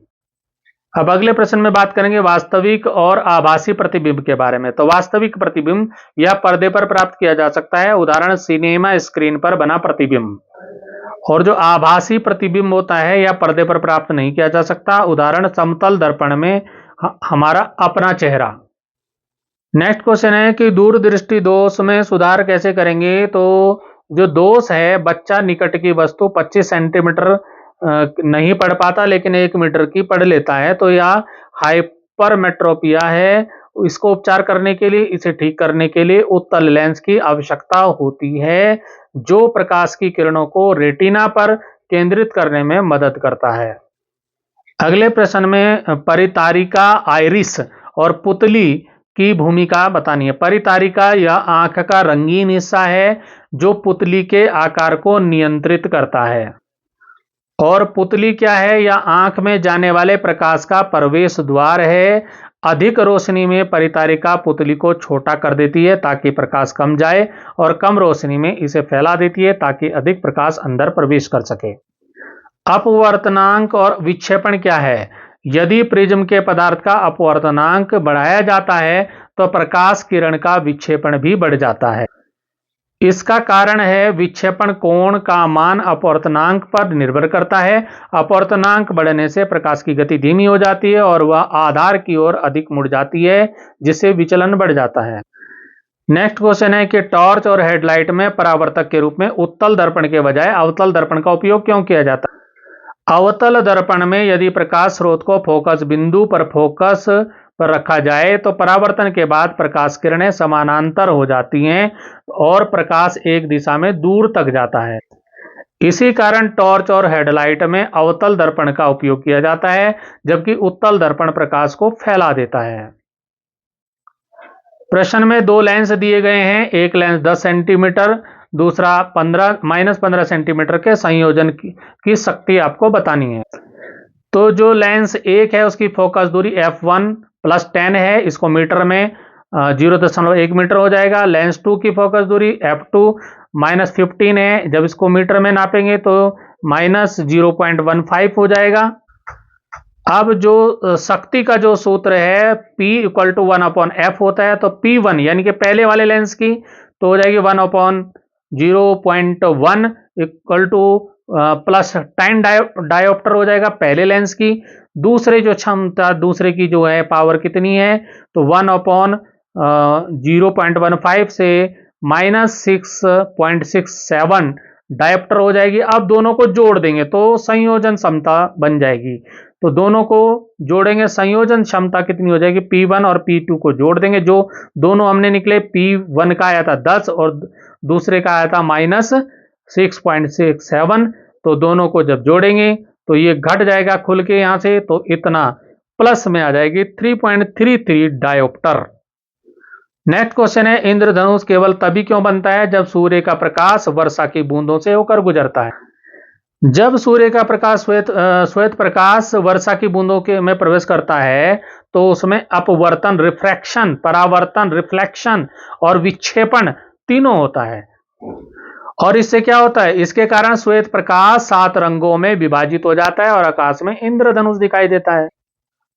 अब अगले प्रश्न में बात करेंगे वास्तविक और आभासी प्रतिबिंब के बारे में। तो वास्तविक प्रतिबिंब यह पर्दे पर प्राप्त किया जा सकता है, उदाहरण सिनेमा स्क्रीन पर बना प्रतिबिंब। और जो आभासी प्रतिबिंब होता है यह पर्दे पर प्राप्त नहीं किया जा सकता, उदाहरण समतल दर्पण में हमारा अपना चेहरा। नेक्स्ट क्वेश्चन है कि दूरदृष्टि दोष में सुधार कैसे करेंगे? तो जो दोष है, बच्चा निकट की वस्तु 25 सेंटीमीटर नहीं पढ़ पाता लेकिन 1 मीटर की पढ़ लेता है, तो यह हाइपरमेट्रोपिया है। इसको उपचार करने के लिए, इसे ठीक करने के लिए उत्तल लेंस की आवश्यकता होती है, जो प्रकाश की किरणों को रेटिना पर केंद्रित करने में मदद करता है। अगले प्रश्न में परितारिका आइरिस और पुतली की भूमिका बतानी है। परितारिका यह आंख का रंगीन हिस्सा है जो पुतली के आकार को नियंत्रित करता है। और पुतली क्या है? यह आंख में जाने वाले प्रकाश का प्रवेश द्वार है। अधिक रोशनी में परितारिका पुतली को छोटा कर देती है ताकि प्रकाश कम जाए, और कम रोशनी में इसे फैला देती है ताकि अधिक प्रकाश अंदर प्रवेश कर सके। अपवर्तनांक और विक्षेपण क्या है? यदि प्रिज्म के पदार्थ का अपवर्तनांक बढ़ाया जाता है तो प्रकाश किरण का विक्षेपण भी बढ़ जाता है। इसका कारण है विक्षेपण कोण का मान अपवर्तनांक पर निर्भर करता है। अपवर्तनांक बढ़ने से प्रकाश की गति धीमी हो जाती है और वह आधार की ओर अधिक मुड़ जाती है, जिससे विचलन बढ़ जाता है। नेक्स्ट क्वेश्चन है कि टॉर्च और हेडलाइट में परावर्तक के रूप में उत्तल दर्पण के बजाय अवतल दर्पण का उपयोग क्यों किया जाता है? अवतल दर्पण में यदि प्रकाश स्रोत को फोकस बिंदु पर रखा जाए तो परावर्तन के बाद प्रकाश किरणें समानांतर हो जाती हैं और प्रकाश एक दिशा में दूर तक जाता है। इसी कारण टॉर्च और हेडलाइट में अवतल दर्पण का उपयोग किया जाता है, जबकि उत्तल दर्पण प्रकाश को फैला देता है। प्रश्न में दो लेंस दिए गए हैं। एक लेंस 10 सेंटीमीटर, दूसरा -15 सेंटीमीटर के संयोजन की शक्ति आपको बतानी है। तो जो लेंस एक है उसकी फोकस दूरी f1 + 10 है, इसको मीटर में 0.1 मीटर हो जाएगा। लेंस 2 की फोकस दूरी f2 -15 है, जब इसको मीटर में नापेंगे तो -0.15 हो जाएगा। अब जो शक्ति का जो सूत्र है P = 1/f होता है, तो P1 यानी कि पहले वाले लेंस की तो हो जाएगी 1/0.1 + 10 डायोप्टर हो जाएगा पहले लेंस की। दूसरे जो क्षमता, दूसरे की जो है पावर कितनी है, तो 1/0.15 से -6.67 डायोप्टर हो जाएगी। अब दोनों को जोड़ देंगे तो संयोजन क्षमता बन जाएगी। तो दोनों को जोड़ेंगे, संयोजन क्षमता कितनी हो जाएगी? P1 और P2 को जोड़ देंगे। जो दोनों हमने निकले, P1 का आया था 10 और दूसरे का आया था -6.67, तो दोनों को जब जोड़ेंगे तो ये घट जाएगा खुल के यहां से, तो इतना प्लस में आ जाएगी 3.33 डायोप्टर। नेक्स्ट क्वेश्चन है इंद्रधनुष केवल तभी क्यों बनता है जब सूर्य का प्रकाश वर्षा की बूंदों से होकर गुजरता है? जब सूर्य का प्रकाश श्वेत प्रकाश वर्षा की बूंदों के में प्रवेश करता है तो उसमें अपवर्तन, रिफ्रैक्शन, परावर्तन, रिफ्लेक्शन और विक्षेपण तीनों होता है। और इससे क्या होता है? इसके कारण श्वेत प्रकाश 7 रंगों में विभाजित हो जाता है और आकाश में इंद्रधनुष दिखाई देता है।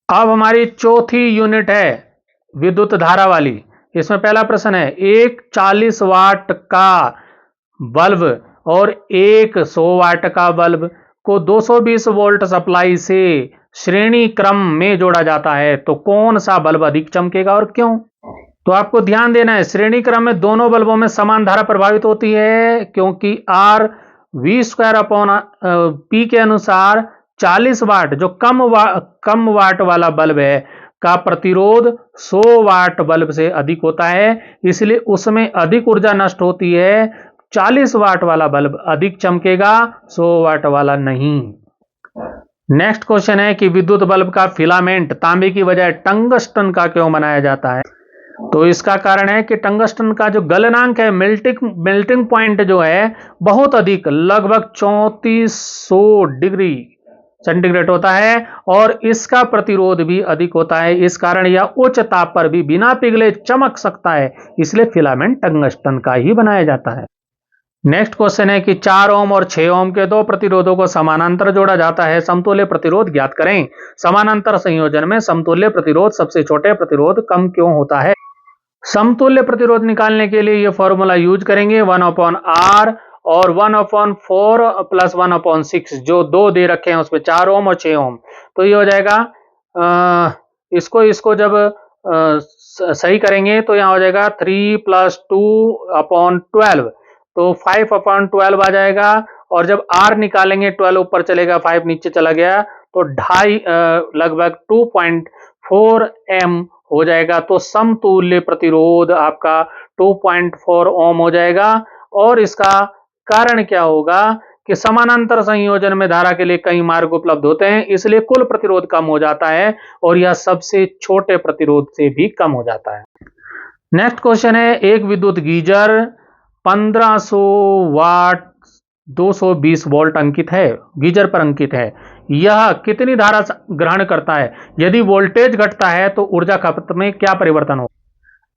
अब हमारी चौथी यूनिट है विद्युत धारा वाली। इसमें पहला प्रश्न है, एक 40 वाट का बल्ब और एक 100 वाट का बल्ब को 220 वोल्ट सप्लाई से श्रेणी क्रम में जोड़ा जाता है, तो कौन सा बल्ब अधिक चमकेगा और क्यों? तो आपको ध्यान देना है, श्रेणी क्रम में दोनों बल्बों में समान धारा प्रभावित होती है, क्योंकि R V² P के अनुसार 40 वाट जो कम वाट वाला बल्ब है का प्रतिरोध 100 वाट बल्ब से अधिक होता है, इसलिए उसमें अधिक ऊर्जा नष्ट होती है। 40 वाट वाला बल्ब अधिक चमकेगा, 100 वाट वाला नहीं। नेक्स्ट क्वेश्चन है कि विद्युत बल्ब का फिलामेंट तांबे की बजाय टंगस्टन का क्यों बनाया जाता है? तो इसका कारण है कि टंगस्टन का जो गलनांक है, मेल्टिंग पॉइंट जो है बहुत अधिक, लगभग 3400 डिग्री सेंटीग्रेड होता है और इसका प्रतिरोध भी अधिक होता है। इस कारण यह उच्च ताप पर भी बिना पिघले चमक सकता है, इसलिए फिलामेंट टंगस्टन का ही बनाया जाता है। नेक्स्ट क्वेश्चन है कि 4 ओम और 6 ओम के दो प्रतिरोधों को समानांतर जोड़ा जाता है, समतुल्य प्रतिरोध ज्ञात करें। समानांतर संयोजन में समतुल्य प्रतिरोध सबसे छोटे प्रतिरोध कम क्यों होता है? समतुल्य प्रतिरोध निकालने के लिए ये फॉर्मूला यूज करेंगे, 1/R और 1/4 + 1/6, जो दो दे रखे हैं उसमें 4 ओम और 6 ओम, तो ये हो जाएगा इसको जब सही करेंगे तो यहाँ हो जाएगा 3 + 2/12, तो 5/12 आ जाएगा। और जब R निकालेंगे 12 ऊपर चलेगा, 5 नीचे चला गया, तो 2.5 लगभग 2.4 M हो जाएगा। तो समतुल्य प्रतिरोध आपका 2.4 ओम हो जाएगा। और इसका कारण क्या होगा कि समानांतर संयोजन में धारा के लिए कई मार्ग उपलब्ध होते हैं, इसलिए कुल प्रतिरोध कम हो जाता है और यह सबसे छोटे प्रतिरोध से भी कम हो जाता है। नेक्स्ट क्वेश्चन है, एक विद्युत गीजर 1500 वाट 220 वोल्ट अंकित है, गीजर पर अंकित है। यह कितनी धारा ग्रहण करता है? यदि वोल्टेज घटता है तो ऊर्जा खपत में क्या परिवर्तन होगा?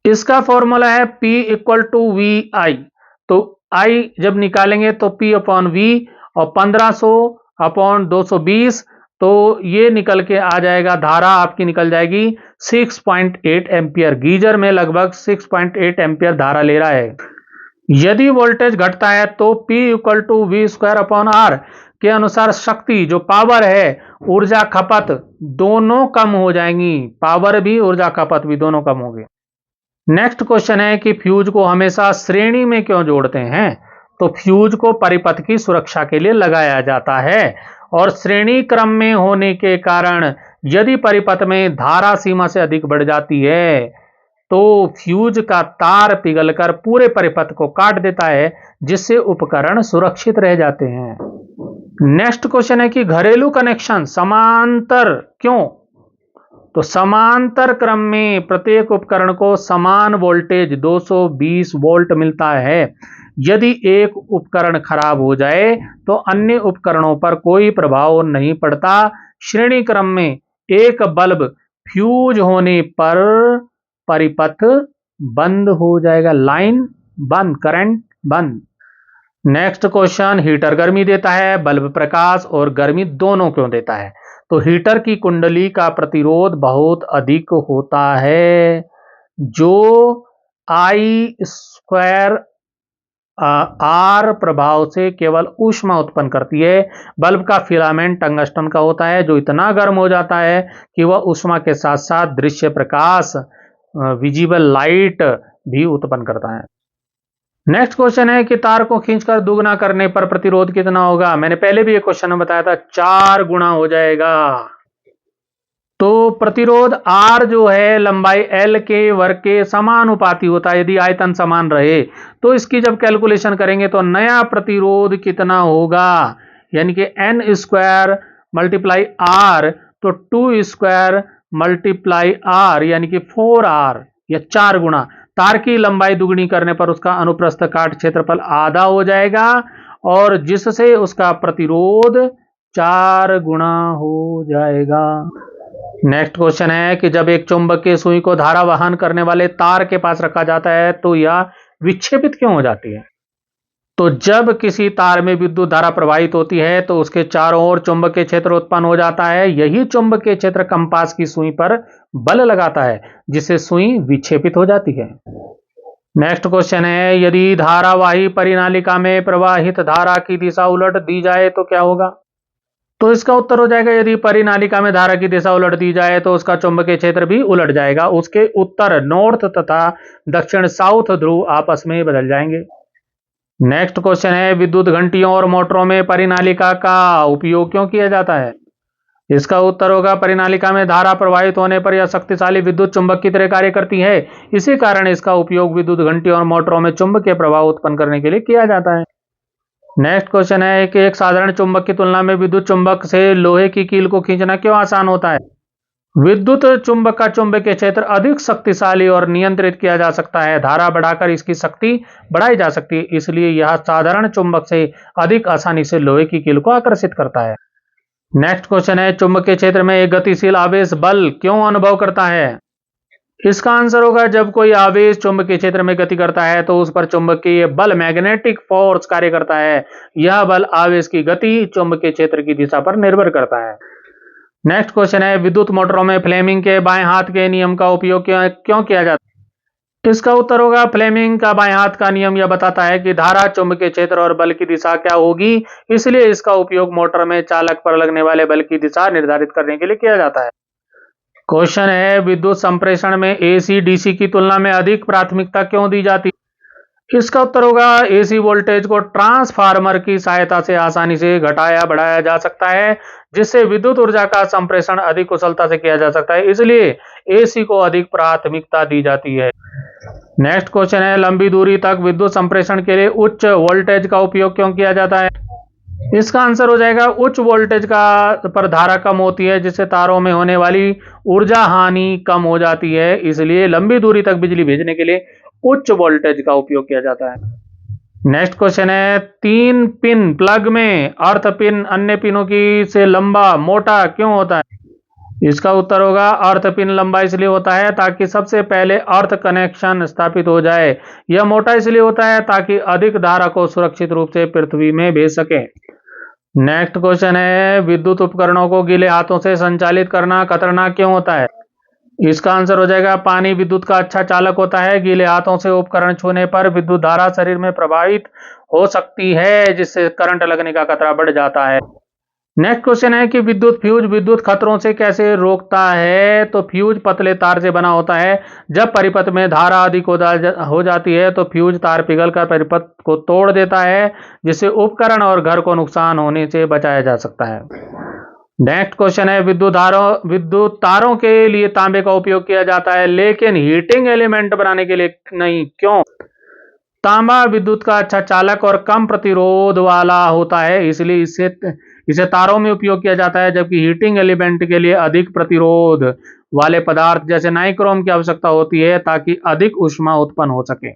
इसका फॉर्मूला है P इक्वल टू वी आई। तो I जब निकालेंगे तो P अपॉन V और 1500 अपॉन 220, तो ये निकल के आ जाएगा, धारा आपकी निकल जाएगी 6.8 एम्पियर। गीजर में लगभग 6.8 एम्पियर धारा ले रहा है। यदि वोल्टेज घटता है तो P equal to v square upon r के अनुसार शक्ति जो पावर है, ऊर्जा खपत दोनों कम हो जाएंगी, पावर भी ऊर्जा खपत भी दोनों कम होगी। नेक्स्ट क्वेश्चन है कि फ्यूज को हमेशा श्रेणी में क्यों जोड़ते हैं? तो फ्यूज को परिपथ की सुरक्षा के लिए लगाया जाता है और श्रेणी क्रम में होने के कारण यदि परिपथ में धारा सीमा से अधिक बढ़ जाती है तो फ्यूज का तार पिघलकर पूरे परिपथ को काट देता है, जिससे उपकरण सुरक्षित रह जाते हैं। नेक्स्ट क्वेश्चन है कि घरेलू कनेक्शन समांतर क्यों? तो समांतर क्रम में प्रत्येक उपकरण को समान वोल्टेज 220 वोल्ट मिलता है। यदि एक उपकरण खराब हो जाए तो अन्य उपकरणों पर कोई प्रभाव नहीं पड़ता। श्रेणी क्रम में एक बल्ब फ्यूज होने पर परिपथ बंद हो जाएगा, लाइन बंद, करंट बंद। नेक्स्ट क्वेश्चन, हीटर गर्मी देता है, बल्ब प्रकाश और गर्मी दोनों क्यों देता है? तो हीटर की कुंडली का प्रतिरोध बहुत अधिक होता है, जो आई स्क्वायर आर प्रभाव से केवल ऊष्मा उत्पन्न करती है। बल्ब का फिलामेंट टंगस्टन का होता है, जो इतना गर्म हो जाता है कि वह ऊष्मा के साथ साथ दृश्य प्रकाश, विजिबल लाइट भी उत्पन्न करता है। नेक्स्ट क्वेश्चन है कि तार को खींचकर दुगना करने पर प्रतिरोध कितना होगा? मैंने पहले भी एक क्वेश्चन में बताया था, 4 गुना हो जाएगा। तो प्रतिरोध R जो है लंबाई L के वर्ग के समानुपाती होता है। यदि आयतन समान रहे तो इसकी जब कैलकुलेशन करेंगे तो नया प्रतिरोध कितना होगा, यानी कि n स्क्वायर मल्टीप्लाई R, तो 2 स्क्वायर मल्टीप्लाई R यानी कि 4R या 4 गुना। तार की लंबाई दुगनी करने पर उसका अनुप्रस्थ काट क्षेत्रफल आधा हो जाएगा और जिससे उसका प्रतिरोध 4 गुना हो जाएगा। नेक्स्ट क्वेश्चन है कि जब एक चुंबकीय सुई को धारा वहन करने वाले तार के पास रखा जाता है तो यह विक्षेपित क्यों हो जाती है? तो जब किसी तार में विद्युत धारा प्रवाहित होती है तो उसके चारों ओर चुंबकीय क्षेत्र उत्पन्न हो जाता है। यही चुंबकीय क्षेत्र कंपास की सुई पर बल लगाता है, जिससे सुई विक्षेपित हो जाती है। नेक्स्ट क्वेश्चन है, यदि धारावाही परिनालिका में प्रवाहित धारा की दिशा उलट दी जाए तो क्या होगा? तो इसका उत्तर हो जाएगा, यदि परिनालिका में धारा की दिशा उलट दी जाए तो उसका चुंबकीय क्षेत्र भी उलट जाएगा। उसके उत्तर नॉर्थ तथा दक्षिण साउथ ध्रुव आपस में बदल जाएंगे। नेक्स्ट क्वेश्चन है, विद्युत घंटियों और मोटरों में परिनालिका का उपयोग क्यों किया जाता है? इसका उत्तर होगा, परिनालिका में धारा प्रवाहित होने पर यह शक्तिशाली विद्युत चुंबक की तरह कार्य करती है। इसी कारण इसका उपयोग विद्युत घंटियों और मोटरों में चुंबकीय प्रभाव उत्पन्न करने के लिए किया जाता है। नेक्स्ट क्वेश्चन है कि एक साधारण चुंबक की तुलना में विद्युत चुंबक से लोहे की कील को खींचना क्यों आसान होता है? विद्युत चुंबक का चुंबकीय क्षेत्र अधिक शक्तिशाली और नियंत्रित किया जा सकता है। धारा बढ़ाकर इसकी शक्ति बढ़ाई जा सकती है, इसलिए यह साधारण चुंबक से अधिक आसानी से लोहे की कील को आकर्षित करता है। नेक्स्ट क्वेश्चन है, चुंबकीय क्षेत्र में एक गतिशील आवेश बल क्यों अनुभव करता है? इसका आंसर होगा, जब कोई आवेश चुंबकीय क्षेत्र में गति करता है तो उस पर चुंबकीय बल मैग्नेटिक फोर्स कार्य करता है। यह बल आवेश की गति चुंबकीय क्षेत्र की दिशा पर निर्भर करता है। नेक्स्ट क्वेश्चन है, विद्युत मोटरों में फ्लेमिंग के बाएं हाथ के नियम का उपयोग क्यों किया जाता है? इसका उत्तर होगा, फ्लेमिंग का बाएं हाथ का नियम यह बताता है कि धारा, चुंबकीय क्षेत्र और बल की दिशा क्या होगी, इसलिए इसका उपयोग मोटर में चालक पर लगने वाले बल की दिशा निर्धारित करने के लिए किया जाता है। क्वेश्चन है, विद्युत संप्रेषण में एसी डीसी की तुलना में अधिक प्राथमिकता क्यों दी जाती है? इसका उत्तर होगा, एसी वोल्टेज को ट्रांसफार्मर की सहायता से आसानी से घटाया बढ़ाया जा सकता है, जिससे विद्युत ऊर्जा का संप्रेषण अधिक कुशलता से किया जा सकता है, इसलिए एसी को अधिक प्राथमिकता दी जाती है। नेक्स्ट क्वेश्चन है, लंबी दूरी तक विद्युत संप्रेषण के लिए उच्च वोल्टेज का उपयोग क्यों किया जाता है? इसका आंसर हो जाएगा उच्च वोल्टेज का पर धारा कम होती है, जिससे तारों में होने वाली ऊर्जा हानि कम हो जाती है, इसलिए लंबी दूरी तक बिजली भेजने के लिए उच्च वोल्टेज का उपयोग किया जाता है। नेक्स्ट क्वेश्चन है, 3 पिन प्लग में अर्थ पिन अन्य पिनों की से लंबा मोटा क्यों होता है? इसका उत्तर होगा अर्थ पिन लंबा इसलिए होता है ताकि सबसे पहले अर्थ कनेक्शन स्थापित हो जाए। यह मोटा इसलिए होता है ताकि अधिक धारा को सुरक्षित रूप से पृथ्वी में भेज सके। नेक्स्ट क्वेश्चन है, विद्युत उपकरणों को गीले हाथों से संचालित करना खतरनाक क्यों होता है? इसका आंसर हो जाएगा पानी विद्युत का अच्छा चालक होता है। गीले हाथों से उपकरण छूने पर विद्युत धारा शरीर में प्रभावित हो सकती है, जिससे करंट लगने का खतरा बढ़ जाता है। नेक्स्ट क्वेश्चन है कि विद्युत फ्यूज विद्युत खतरों से कैसे रोकता है? तो फ्यूज पतले तार से बना होता है। जब परिपथ में धारा अधिक हो जाती है तो फ्यूज तार पिघलकर परिपथ को तोड़ देता है, जिससे उपकरण और घर को नुकसान होने से बचाया जा सकता है। नेक्स्ट क्वेश्चन है, विद्युत तारों के लिए तांबे का उपयोग किया जाता है, लेकिन हीटिंग एलिमेंट बनाने के लिए नहीं, क्यों? तांबा विद्युत का अच्छा चालक और कम प्रतिरोध वाला होता है, इसलिए इसे तारों में उपयोग किया जाता है, जबकि हीटिंग एलिमेंट के लिए अधिक प्रतिरोध वाले पदार्थ जैसे नाइक्रोम की आवश्यकता होती है ताकि अधिक ऊष्मा उत्पन्न हो सके।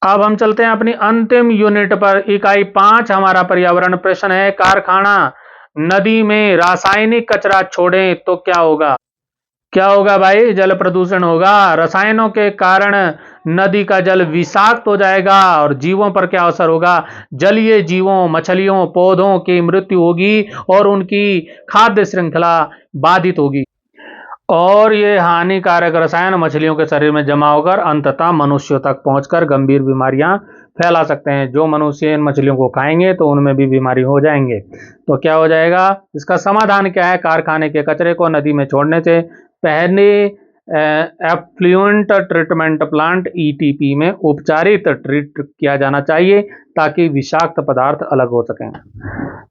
अब हम चलते हैं अपनी अंतिम यूनिट पर। इकाई 5 हमारा पर्यावरण प्रश्न है, कारखाना नदी में रासायनिक कचरा छोड़ें तो क्या होगा? क्या होगा भाई? जल प्रदूषण होगा। रसायनों के कारण नदी का जल विषाक्त हो जाएगा और जीवों पर क्या असर होगा? जलीय जीवों, मछलियों, पौधों की मृत्यु होगी और उनकी खाद्य श्रृंखला बाधित होगी और ये हानिकारक रसायन मछलियों के शरीर में जमा होकर अंततः मनुष्यों तक पहुंचकर गंभीर बीमारियां फैला सकते हैं। जो मनुष्य इन मछलियों को खाएंगे तो उनमें भी बीमारी हो जाएंगे। तो क्या हो जाएगा? इसका समाधान क्या है? कारखाने के कचरे को नदी में छोड़ने से पहले एफ्लुएंट ट्रीटमेंट प्लांट ईटीपी में उपचारित ट्रीट किया जाना चाहिए ताकि विषाक्त पदार्थ अलग हो सकें।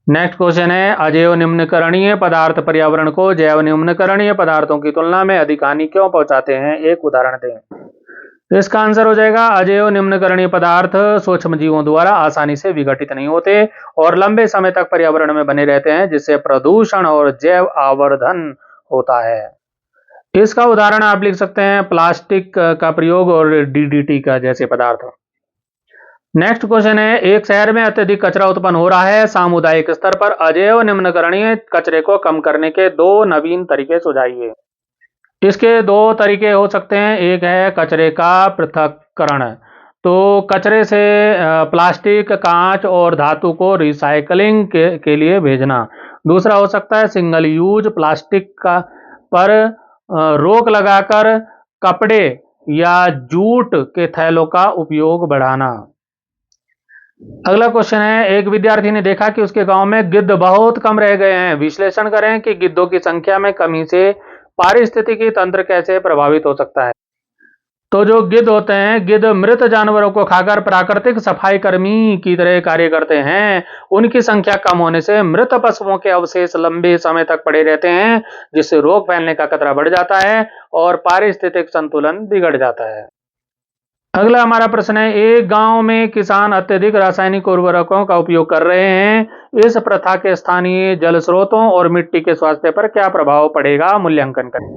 नेक्स्ट क्वेश्चन है, अजैव निम्नकरणीय पदार्थ पर्यावरण को जैव निम्नकरणीय पदार्थों की तुलना में अधिक हानि क्यों पहुंचाते हैं? एक उदाहरण दें। इसका आंसर हो जाएगा अजैव निम्नकरणीय पदार्थ सूक्ष्म जीवों द्वारा आसानी से विघटित नहीं होते और लंबे समय तक पर्यावरण में बने रहते हैं, जिससे प्रदूषण और जैव आवर्धन होता है। इसका उदाहरण आप लिख सकते हैं प्लास्टिक का प्रयोग और डीडीटी का जैसे पदार्थ। नेक्स्ट क्वेश्चन है, एक शहर में अत्यधिक कचरा उत्पन्न हो रहा है, सामुदायिक स्तर पर अजैव निम्नकरणीय कचरे को कम करने के 2 नवीन तरीके सुझाइए। इसके 2 तरीके हो सकते हैं। एक है कचरे का पृथक्करण, तो कचरे से प्लास्टिक, कांच और धातु को रिसाइकलिंग के लिए भेजना। दूसरा हो सकता है सिंगल यूज प्लास्टिक का पर रोक लगाकर कपड़े या जूट के थैलों का उपयोग बढ़ाना। अगला क्वेश्चन है, एक विद्यार्थी ने देखा कि उसके गांव में गिद्ध बहुत कम रह गए हैं। विश्लेषण करें कि गिद्धों की संख्या में कमी से पारिस्थितिकी तंत्र कैसे प्रभावित हो सकता है। तो जो गिद्ध होते हैं, गिद्ध मृत जानवरों को खाकर प्राकृतिक सफाई कर्मी की तरह कार्य करते हैं। उनकी संख्या कम होने से मृत पशुओं के अवशेष लंबे समय तक पड़े रहते हैं, जिससे रोग फैलने का खतरा बढ़ जाता है और पारिस्थितिक संतुलन बिगड़ जाता है। अगला हमारा प्रश्न है, एक गांव में किसान अत्यधिक रासायनिक उर्वरकों का उपयोग कर रहे हैं। इस प्रथा के स्थानीय जल स्रोतों और मिट्टी के स्वास्थ्य पर क्या प्रभाव पड़ेगा? मूल्यांकन करें।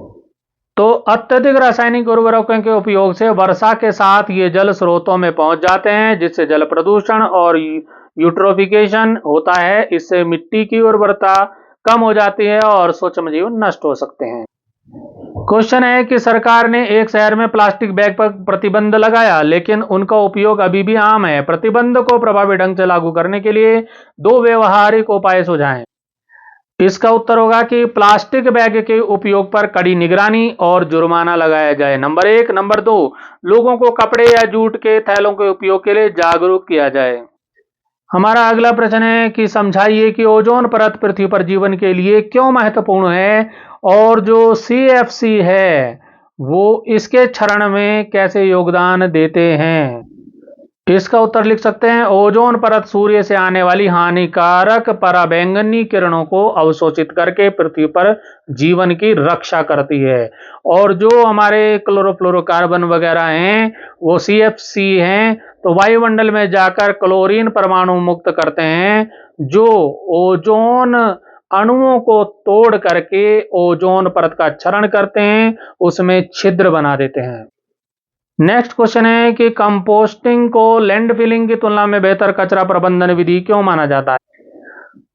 तो अत्यधिक रासायनिक उर्वरकों के उपयोग से वर्षा के साथ ये जल स्रोतों में पहुंच जाते हैं, जिससे जल प्रदूषण और यूट्रोफिकेशन होता है। इससे मिट्टी की उर्वरता कम हो जाती है और सूक्ष्म जीव नष्ट हो सकते हैं। क्वेश्चन है कि सरकार ने एक शहर में प्लास्टिक बैग पर प्रतिबंध लगाया, लेकिन उनका उपयोग अभी भी आम है। प्रतिबंध को प्रभावी ढंग से लागू करने के लिए 2 व्यवहारिक उपाय सुझाएं। इसका उत्तर होगा कि प्लास्टिक बैग के उपयोग पर कड़ी निगरानी और जुर्माना लगाया जाए, नंबर 1। नंबर 2, लोगों को कपड़े या जूट के थैलों के उपयोग के लिए जागरूक किया जाए। हमारा अगला प्रश्न है कि समझाइए कि ओजोन परत पृथ्वी पर जीवन के लिए क्यों महत्वपूर्ण है और जो CFC है वो इसके क्षरण में कैसे योगदान देते हैं। इसका उत्तर लिख सकते हैं, ओजोन परत सूर्य से आने वाली हानिकारक पराबैंगनी किरणों को अवशोषित करके पृथ्वी पर जीवन की रक्षा करती है। और जो हमारे क्लोरोफ्लोरोकार्बन वगैरह हैं वो CFC हैं, तो वायुमंडल में जाकर क्लोरीन परमाणु मुक्त करते हैं, जो ओजोन अणुओं को तोड़ करके ओजोन परत का क्षरण करते हैं, उसमें छिद्र बना देते हैं। नेक्स्ट क्वेश्चन है कि कंपोस्टिंग को लैंडफिलिंग की तुलना में बेहतर कचरा प्रबंधन विधि क्यों माना जाता है?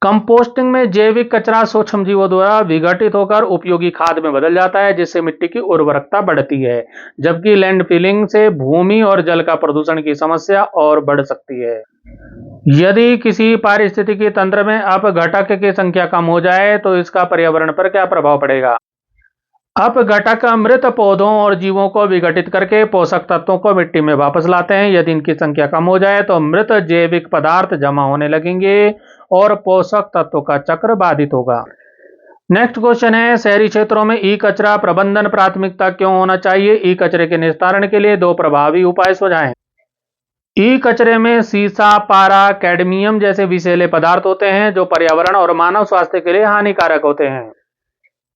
कंपोस्टिंग में जैविक कचरा सूक्ष्म जीवों द्वारा विघटित होकर उपयोगी खाद में बदल जाता है, जिससे मिट्टी की उर्वरकता बढ़ती है, जबकि लैंडफिलिंग से भूमि और जल का प्रदूषण की समस्या और बढ़ सकती है। यदि किसी पारिस्थितिकी तंत्र में अपघटक की संख्या कम हो जाए तो इसका पर्यावरण पर क्या प्रभाव पड़ेगा? अपघटक मृत पौधों और जीवों को विघटित करके पोषक तत्वों को मिट्टी में वापस लाते हैं। यदि इनकी संख्या कम हो जाए तो मृत जैविक पदार्थ जमा होने लगेंगे और पोषक तत्वों का चक्र बाधित होगा। नेक्स्ट क्वेश्चन है, शहरी क्षेत्रों में ई कचरा प्रबंधन प्राथमिकता क्यों होना चाहिए? ई कचरे के निस्तारण के लिए 2 प्रभावी उपाय सुझाएं। ई कचरे में सीसा, पारा, कैडमियम जैसे विषैले पदार्थ होते हैं, जो पर्यावरण और मानव स्वास्थ्य के लिए हानिकारक होते हैं।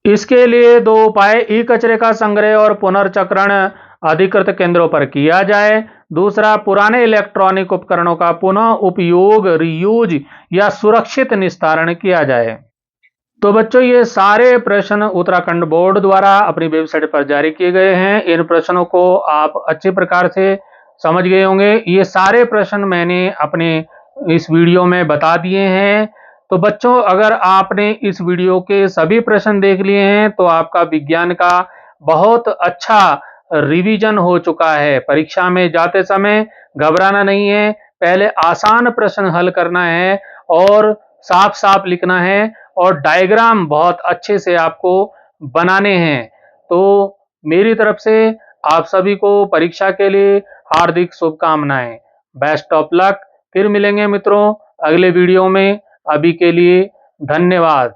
इसके लिए 2 उपाय, ई कचरे का संग्रह और पुनर्चक्रण अधिकृत केंद्रों पर किया जाए। दूसरा, पुराने इलेक्ट्रॉनिक उपकरणों का पुनः उपयोग, रीयूज या सुरक्षित निस्तारण किया जाए। तो बच्चों, ये सारे प्रश्न उत्तराखंड बोर्ड द्वारा अपनी वेबसाइट पर जारी किए गए हैं। इन प्रश्नों को आप अच्छे प्रकार से समझ गए होंगे। ये सारे प्रश्न मैंने अपने इस वीडियो में बता दिए हैं। तो बच्चों, अगर आपने इस वीडियो के सभी प्रश्न देख लिए हैं तो आपका विज्ञान का बहुत अच्छा रिवीजन हो चुका है। परीक्षा में जाते समय घबराना नहीं है, पहले आसान प्रश्न हल करना है और साफ साफ लिखना है और डायग्राम बहुत अच्छे से आपको बनाने हैं। तो मेरी तरफ से आप सभी को परीक्षा के लिए हार्दिक शुभकामनाएं। Best of luck. फिर मिलेंगे मित्रों अगले वीडियो में। अभी के लिए धन्यवाद।